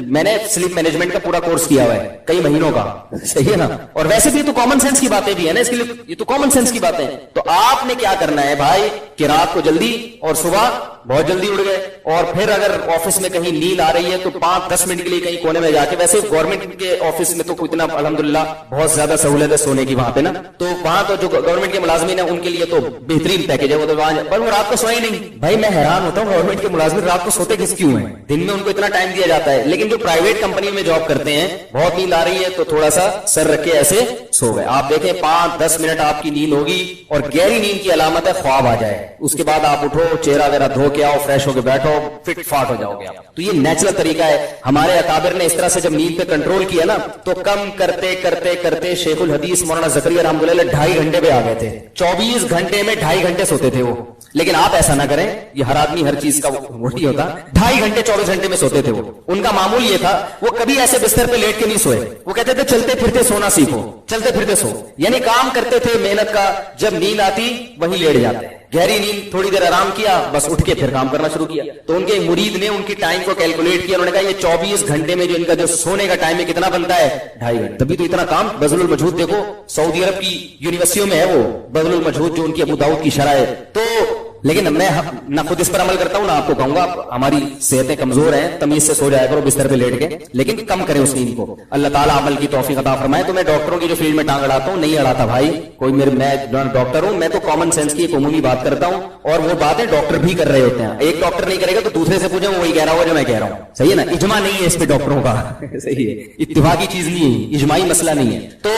मैंने स्लीप मैनेजमेंट का पूरा कोर्स किया हुआ है कई महीनों का, सही है ना। और वैसे भी तो कॉमन सेंस की बातें भी है ना, इसके लिए ये तो कॉमन सेंस की बातें हैं। तो आपने क्या करना है भाई कि रात को जल्दी और सुबह बहुत जल्दी उड़ गए। और फिर अगर ऑफिस में कहीं नींद आ रही है तो 5-10 मिनट के लिए कहीं कोने में जाके, वैसे गवर्नमेंट के ऑफिस में तो इतना अल्हम्दुलिल्लाह बहुत ज्यादा सहूलत है सोने की वहां पे ना, तो वहां तो जो गवर्नमेंट के मुलाजिमीन है उनके लिए तो बेहतरीन पैकेज है वो, तो वहां पर वो रात को सोए नहीं। भाई मैं हैरान होता हूँ गवर्नमेंट के मुलाजिमीन रात को सोते किस क्यों हैं, दिन में उनको इतना टाइम दिया जाता है। लेकिन जो प्राइवेट कंपनी में जॉब करते हैं, बहुत नींद आ रही है तो थोड़ा सा सर रख के ऐसे सो गए। आप देखें 5-10 मिनट आपकी नींद होगी और गहरी नींद की अलामत है ख्वाब आ जाए। उसके बाद आप उठो, चेहरा वगैरह धो के आओ, फ्रेश होकर बैठो, फिट फाट हो जाओगे आप। तो ये नेचुरल तरीका है। हमारे अकाबिर ने इस तरह से जब नींद पे कंट्रोल किया ना, तो कम करते करते करते शेखुल हदीस मौलाना ज़करिया रहमतुल्लाह 2.5 घंटे पे आ गए थे। 24 घंटे में 2.5 घंटे सोते थे वो। लेकिन आप ऐसा ना करें, ये हर आदमी हर चीज का वही होता। 2.5 घंटे 24 घंटे में सोते थे वो। उनका मामूल ये था, वो कभी ऐसे बिस्तर पे लेट के नहीं सोए। वो कहते थे चलते फिरते सोना सीखो, चलते फिरते सो, यानी काम करते थे मेहनत का। जब नींद आती वहीं लेट जाते, गहरी नींद, थोड़ी देर आराम किया, बस उठ के फिर काम करना शुरू किया। तो उनके मुरीद ने उनकी टाइम को कैलकुलेट किया, उन्होंने कहा ये 24 घंटे में जो इनका जो सोने का टाइम है कितना बनता है, 2.5 घंटे। तभी तो इतना काम। बज़लुल मजहूद देखो, सऊदी अरब की यूनिवर्सिटियों में है वो बज़लुल मजहूद, जो उनकी अबू दाऊद की शरह है। तो लेकिन मैं ना खुद इस पर अमल करता हूं ना आपको कहूंगा। हमारी सेहतें कमजोर हैं, तमीज से सो जाया करो बिस्तर पे लेट के, लेकिन कम करें उस नींद को। अल्लाह ताला अमल की तौफीक अता फरमाए। तो मैं डॉक्टरों की जो फील्ड में टांग अड़ाता हूं, नहीं अड़ाता भाई कोई, मैं डॉक्टर हूं, मैं तो कॉमन सेंस की एक उमूमी बात करता हूं, और वो बातें डॉक्टर भी कर रहे होते हैं। एक डॉक्टर नहीं करेगा तो दूसरे से पूछे, वो वही कह रहा होगा जो मैं कह रहा हूं, सही है ना। इजमा नहीं है इस पे डॉक्टरों का, सही है, इत्तिफाकी चीज नहीं है, इजमाई मसला नहीं है। तो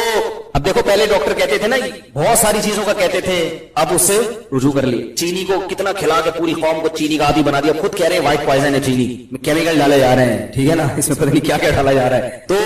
अब देखो, पहले डॉक्टर कहते थे ना, बहुत सारी चीजों का कहते थे, अब उससे रुजू कर लिए। चीनी को कितना खिला के पूरी कौम को चीनी का आदी बना दिया। खुद कह रहे हैं व्हाइट पॉइजन है चीनी, केमिकल डाले जा रहे हैं, ठीक है ना, इसमें पता नहीं क्या क्या डाला जा रहा है। तो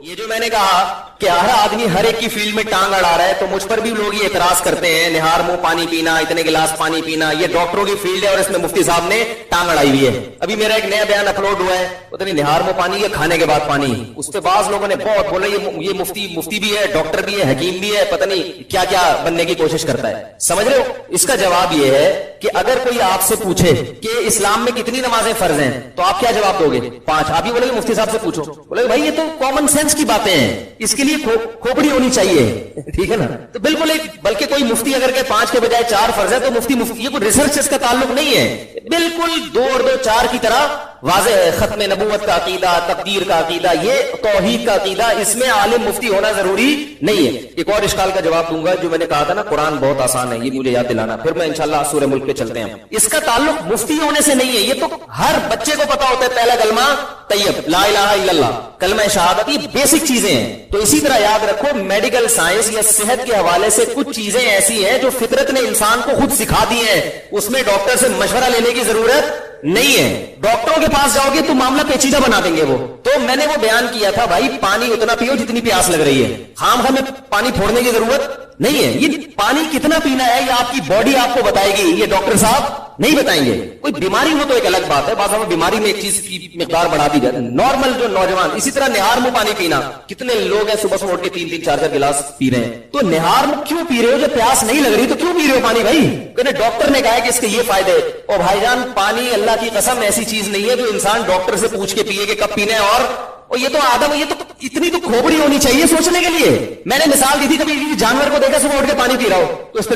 ये जो मैंने कहा कि हर आदमी हर एक की फील्ड में टांग अड़ा रहा है, तो मुझ पर भी लोग ये एतराज करते हैं, निहार मुंह पानी पीना, इतने गिलास पानी पीना, ये डॉक्टरों की फील्ड है और इसमें मुफ्ती साहब ने टांग अड़ाई हुई है। अभी मेरा एक नया बयान अपलोड हुआ है, पता नहीं निहार मुंह पानी, ये खाने के बाद पानी। उस पर बाज लोगों ने बहुत बोला ये मुफ्ती भी है, डॉक्टर भी है, हकीम भी है, पता नहीं क्या क्या बनने की कोशिश करता है। समझ रहे हो? इसका जवाब ये है कि अगर कोई आपसे पूछे कि इस्लाम में कितनी नमाजें फर्ज हैं, तो आप क्या जवाब दोगे? 5। आप ही बोलेगे मुफ्ती साहब से पूछो, बोले भाई ये तो कॉमन सेंस की बातें हैं, इसके लिए खोपड़ी होनी चाहिए, ठीक है ना। तो बिल्कुल एक, बल्कि कोई मुफ्ती अगर के 5 के बजाय 4 फर्ज है तो मुफ्ती ये कोई रिसर्च का ताल्लुक नहीं है, बिल्कुल 2 और 2 4 की तरह واضح ہے ختم نبوت کا عقیدہ, تقدیر کا عقیدہ, یہ توحید کا عقیدہ, اس میں عالم مفتی ہونا ضروری نہیں ہے. ایک اور اشکال کا جواب دوں گا. جو میں نے کہا تھا نا قرآن بہت آسان ہے, یہ مجھے یاد دلانا, پھر میں انشاءاللہ سورہ ملک پہ چلتے ہیں. اس کا تعلق مفتی ہونے سے نہیں ہے, یہ تو ہر بچے کو پتا ہوتا ہے. پہلا کلمہ طیب, لا الہ الا اللہ, کلمہ شہادت, یہ بیسک چیزیں ہیں. تو اسی طرح یاد رکھو میڈیکل سائنس یا صحت کے حوالے سے کچھ چیزیں ایسی ہیں جو فطرت نے انسان کو خود سکھا دی ہیں, اس میں ڈاکٹر سے مشورہ لینے کی ضرورت نہیں ہے. ڈاکٹروں کے پاس جاؤ گے تو معاملہ پیچیدہ بنا دیں گے وہ. تو میں نے وہ بیان کیا تھا بھائی پانی اتنا پیو جتنی پیاس لگ رہی ہے, خام خواہ میں پانی پھوڑنے کی ضرورت نہیں ہے. یہ پانی کتنا پینا ہے یہ آپ کی باڈی آپ کو بتائے گی, یہ ڈاکٹر صاحب نہیں بتائیں گے. کوئی بیماری ہو تو ایک الگ بات ہے, بعض میں بیماری میں ایک چیز کی مقدار بڑھا دی جاتی ہے. نارمل جو نوجوان, اسی طرح نہار منہ پانی پینا, کتنے لوگ ہیں صبح سے اٹھ کے 3-4 گلاس پی رہے ہیں. تو نہار منہ کیوں پی رہے ہو؟ جب پیاس نہیں لگ رہی تو کیوں پی رہے ہو پانی بھائی؟ کہ ڈاکٹر نے کہا ہے کہ اس کے یہ فائدے. اور بھائی جان پانی اللہ کی قسم ایسی چیز نہیں ہے جو انسان ڈاکٹر سے پوچھ کے پیے کہ کب پینا ہے. اور یہ تو آدم, یہ تو اتنی تو کھوپڑی ہونی چاہیے سوچنے کے لیے. میں نے مثال دی تھی, کبھی جانور کو دیکھا صبح اٹھ کے پانی پی رہا ہو تو اس پہ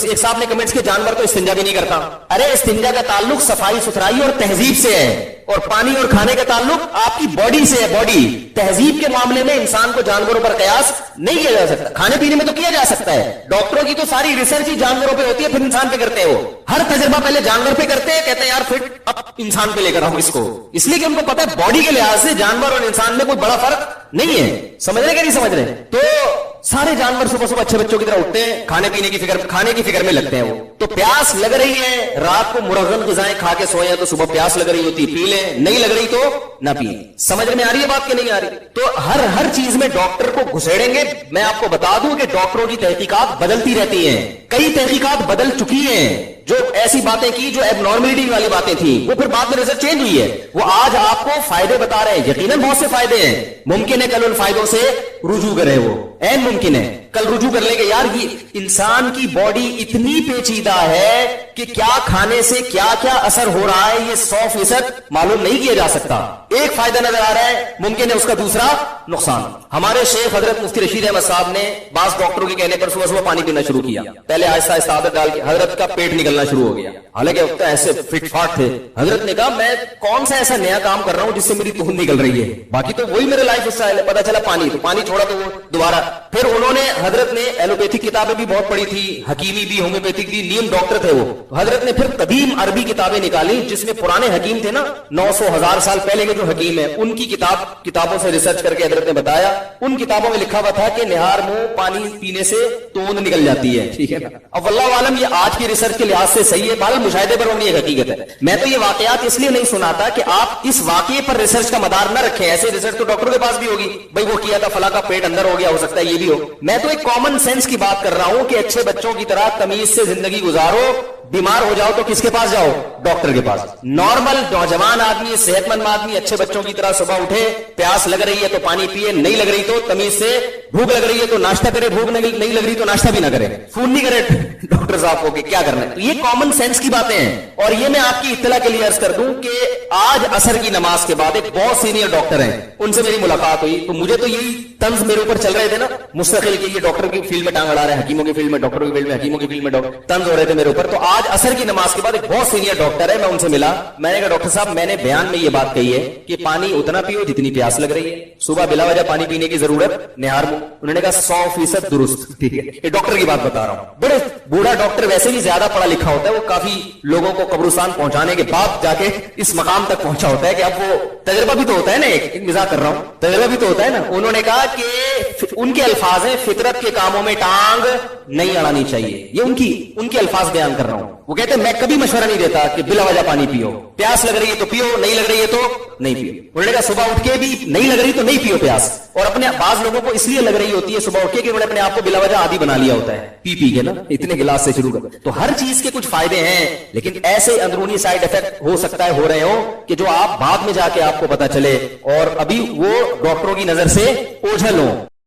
ایک صاحب نے کمنٹس کے جانور تو استنجا بھی نہیں کرتا. ارے استنجا کا تعلق صفائی ستھرائی اور تہذیب سے ہے, اور پانی اور کھانے کا تعلق آپ کی باڈی سے ہے. باڈی تہذیب کے معاملے میں انسان کو جانوروں پر قیاس نہیں کیا جا سکتا. کھانے پینے میں تو کیا جا سکتا ہے. ڈاکٹروں کی تو ساری ریسرچ ہی جانوروں پہ ہوتی ہے, پھر انسان پہ کرتے ہیں. وہ ہر تجربہ پہلے جانور پہ کرتے ہیں, کہتے ہیں یار پھر اب انسان پہ لے کر آؤں اس کو, اس لیے کہ ان کو پتا ہے باڈی کے لحاظ سے جانور اور انسان میں کوئی بڑا فرق نہیں ہے. سمجھ رہے کہ نہیں سمجھ رہے؟ تو سارے جانور صبح اچھے بچوں کی طرح اٹھتے ہیں, کھانے پینے کی فکر, کھانے کی فکر میں لگتے ہیں. وہ تو پیاس لگ رہی ہے, رات کو مرغن غذائیں کھا کے سوئے تو صبح پیاس لگ رہی ہوتی, پی لیں, نہیں لگ رہی تو نہ پییں. سمجھ میں آ رہی ہے بات کہ نہیں آ رہی؟ تو ہر چیز میں ڈاکٹر کو گھسیڑیں گے. میں آپ کو بتا دوں کہ ڈاکٹروں کی تحقیقات بدلتی رہتی ہیں. کئی تحقیقات بدل چکی ہیں. جو ایسی باتیں کی جو ایب نارملٹی والی باتیں تھیں وہ پھر بعد میں ریزلٹ چینج ہوئی ہے. وہ آج آپ کو فائدے بتا رہے ہیں. یقیناً بہت سے فائدے ہیں, ممکن ہے کل ان فائدوں سے رجوع کرے, وہ این ممکن ہے کل رجوع کر لیں گے. یار یہ انسان کی باڈی اتنی پیچیدہ ہے کہ کیا کھانے سے کیا کیا اثر ہو رہا ہے یہ 100% معلوم نہیں کیا جا سکتا. ایک فائدہ نظر آ رہا ہے, ممکن ہے اس کا دوسرا نقصان. ہمارے شیخ حضرت مفتی رشید احمد صاحب نے بعض ڈاکٹروں کے کہنے پر صبح پانی پینا شروع کیا. پہلے آہستہ آہستہ عادت ڈال کے حضرت کا پیٹ نکلنا شروع ہو گیا. حالانکہ وقت ایسے فٹ فاٹ تھے. حضرت نے کہا میں کون سا ایسا نیا کام کر رہا ہوں جس سے میری تہن نکل رہی ہے, باقی تو وہی میرے لائف اسٹائل ہے. پتا چلا پانی, تو پانی چھوڑا تو وہ دوبارہ. پھر انہوں نے, حضرت نے ایلوپیتھک کتابیں بھی بہت پڑھی تھی, حکیمی بھی, ہومیوپیتھک بھی, نیم ڈاکٹر تھے وہ. حضرت نے پھر قدیم عربی کتابیں نکالی جس میں پرانے حکیم تھے نا, 900-1000 سال پہلے کے جو حکیم ہیں ان کی کتابوں سے ریسرچ کر کے حضرت نے بتایا. ان کتابوں میں لکھا ہوا تھا کہ نہار منہ پانی پینے سے توند نکل جاتی ہے. ٹھیک ہے نا. اب واللہ عالم یہ آج کی ریسرچ کے لحاظ سے صحیح ہے, بہرحال مشاہدے پر ہونے کی حقیقت ہے. میں تو یہ واقعات اس لیے نہیں سناتا کہ آپ اس واقعے پر ریسرچ کا مدار نہ رکھیں. ایسے ریسرچ تو ڈاکٹروں کے پاس بھی ہوگی, بھائی وہ کیا تھا فلاں کا پیٹ اندر ہو گیا, ہو سکتا ہے یہ بھی ہو. میں تو ایک کامن سینس کی بات کر رہا ہوں کہ اچھے بچوں کی طرح تمیز سے زندگی گزارو. بیمار ہو جاؤ تو کس کے پاس جاؤ؟ ڈاکٹر کے پاس. نارمل نوجوان آدمی, صحت مند آدمی اچھے بچوں کی طرح صبح اٹھے, پیاس لگ رہی ہے تو پانی پیے, نہیں لگ رہی تو تمیز سے, بھوک لگ رہی ہے تو ناشتہ کرے, بھوک نہیں لگ رہی تو ناشتہ بھی نہ کرے, فون نہیں کرے ڈاکٹر صاحب کو کہ کیا کرنا ہے. یہ کامن سینس کی باتیں ہیں. اور یہ میں آپ کی اطلاع کے لیے عرض کر دوں کہ آج عصر کی نماز کے بعد ایک بہت سینئر ڈاکٹر ہیں, ان سے میری ملاقات ہوئی تو مجھے تو یہی طنز میرے اوپر چل رہے تھے نا مستقل کہ یہ ڈاکٹر کی فیلڈ میں ٹانگ اڑا رہے ہیں, حکیموں کی فیلڈ میں, ڈاکٹروں کی فیلڈ میں, حکیموں کی فیلڈ میں, طنز ہو رہے تھے میرے اوپر. تو آج عصر کی نماز کے بعد ایک بہت سینئر ڈاکٹر ہے, میں ان سے ملا. میں نے کہا ڈاکٹر صاحب میں نے بیان میں یہ بات کہی ہے کہ پانی اتنا پیو جتنی پیاس لگ رہی ہے, صبح بلا وجہ پانی پینے کی ضرورت نہار منہ. انہوں نے کہا 100% درست. ٹھیک ہے, یہ ڈاکٹر کی بات بتا رہا ہوں. بڑے بوڑھا ڈاکٹر ویسے بھی زیادہ پڑھا لکھا ہوتا ہے, وہ کافی لوگوں کو قبرستان پہنچانے کے بعد جا کے اس مقام تک پہنچا ہوتا ہے کہ اب وہ تجربہ بھی تو ہوتا ہے نا, ایک مزاح کر رہا ہوں, تجربہ بھی تو ہوتا ہے نا. انہوں نے کہا کہ ان کے الفاظ ہیں فطرت کے کاموں میں ٹانگ نہیں اڑانی چاہیے. یہ ان کے الفاظ بیان کر رہا ہوں. وہ کہتے ہیں میں کبھی مشورہ نہیں دیتا کہ بلا وجہ پانی پیو, پیاس لگ رہی ہے تو پیو, نہیں لگ رہی ہے تو نہیں پیو. انہوں نے کہا صبح اٹھ کے بھی نہیں لگ رہی تو نہیں پیو پیاس. اور اپنے بعض لوگوں کو اس لیے لگ رہی ہوتی ہے صبح اٹھ کے کہ انہوں نے اپنے آپ کو بلا وجہ عادی بنا لیا ہوتا ہے, پی کے نا اتنے گلاس سے شروع کر. تو ہر چیز کے کچھ فائدے ہیں, لیکن ایسے اندرونی سائیڈ افیکٹ ہو سکتا ہے ہو رہے ہو کہ جو آپ بعد میں جا کے آپ کو پتا چلے اور ابھی وہ ڈاکٹروں کی نظر سے اوجھل ہوں.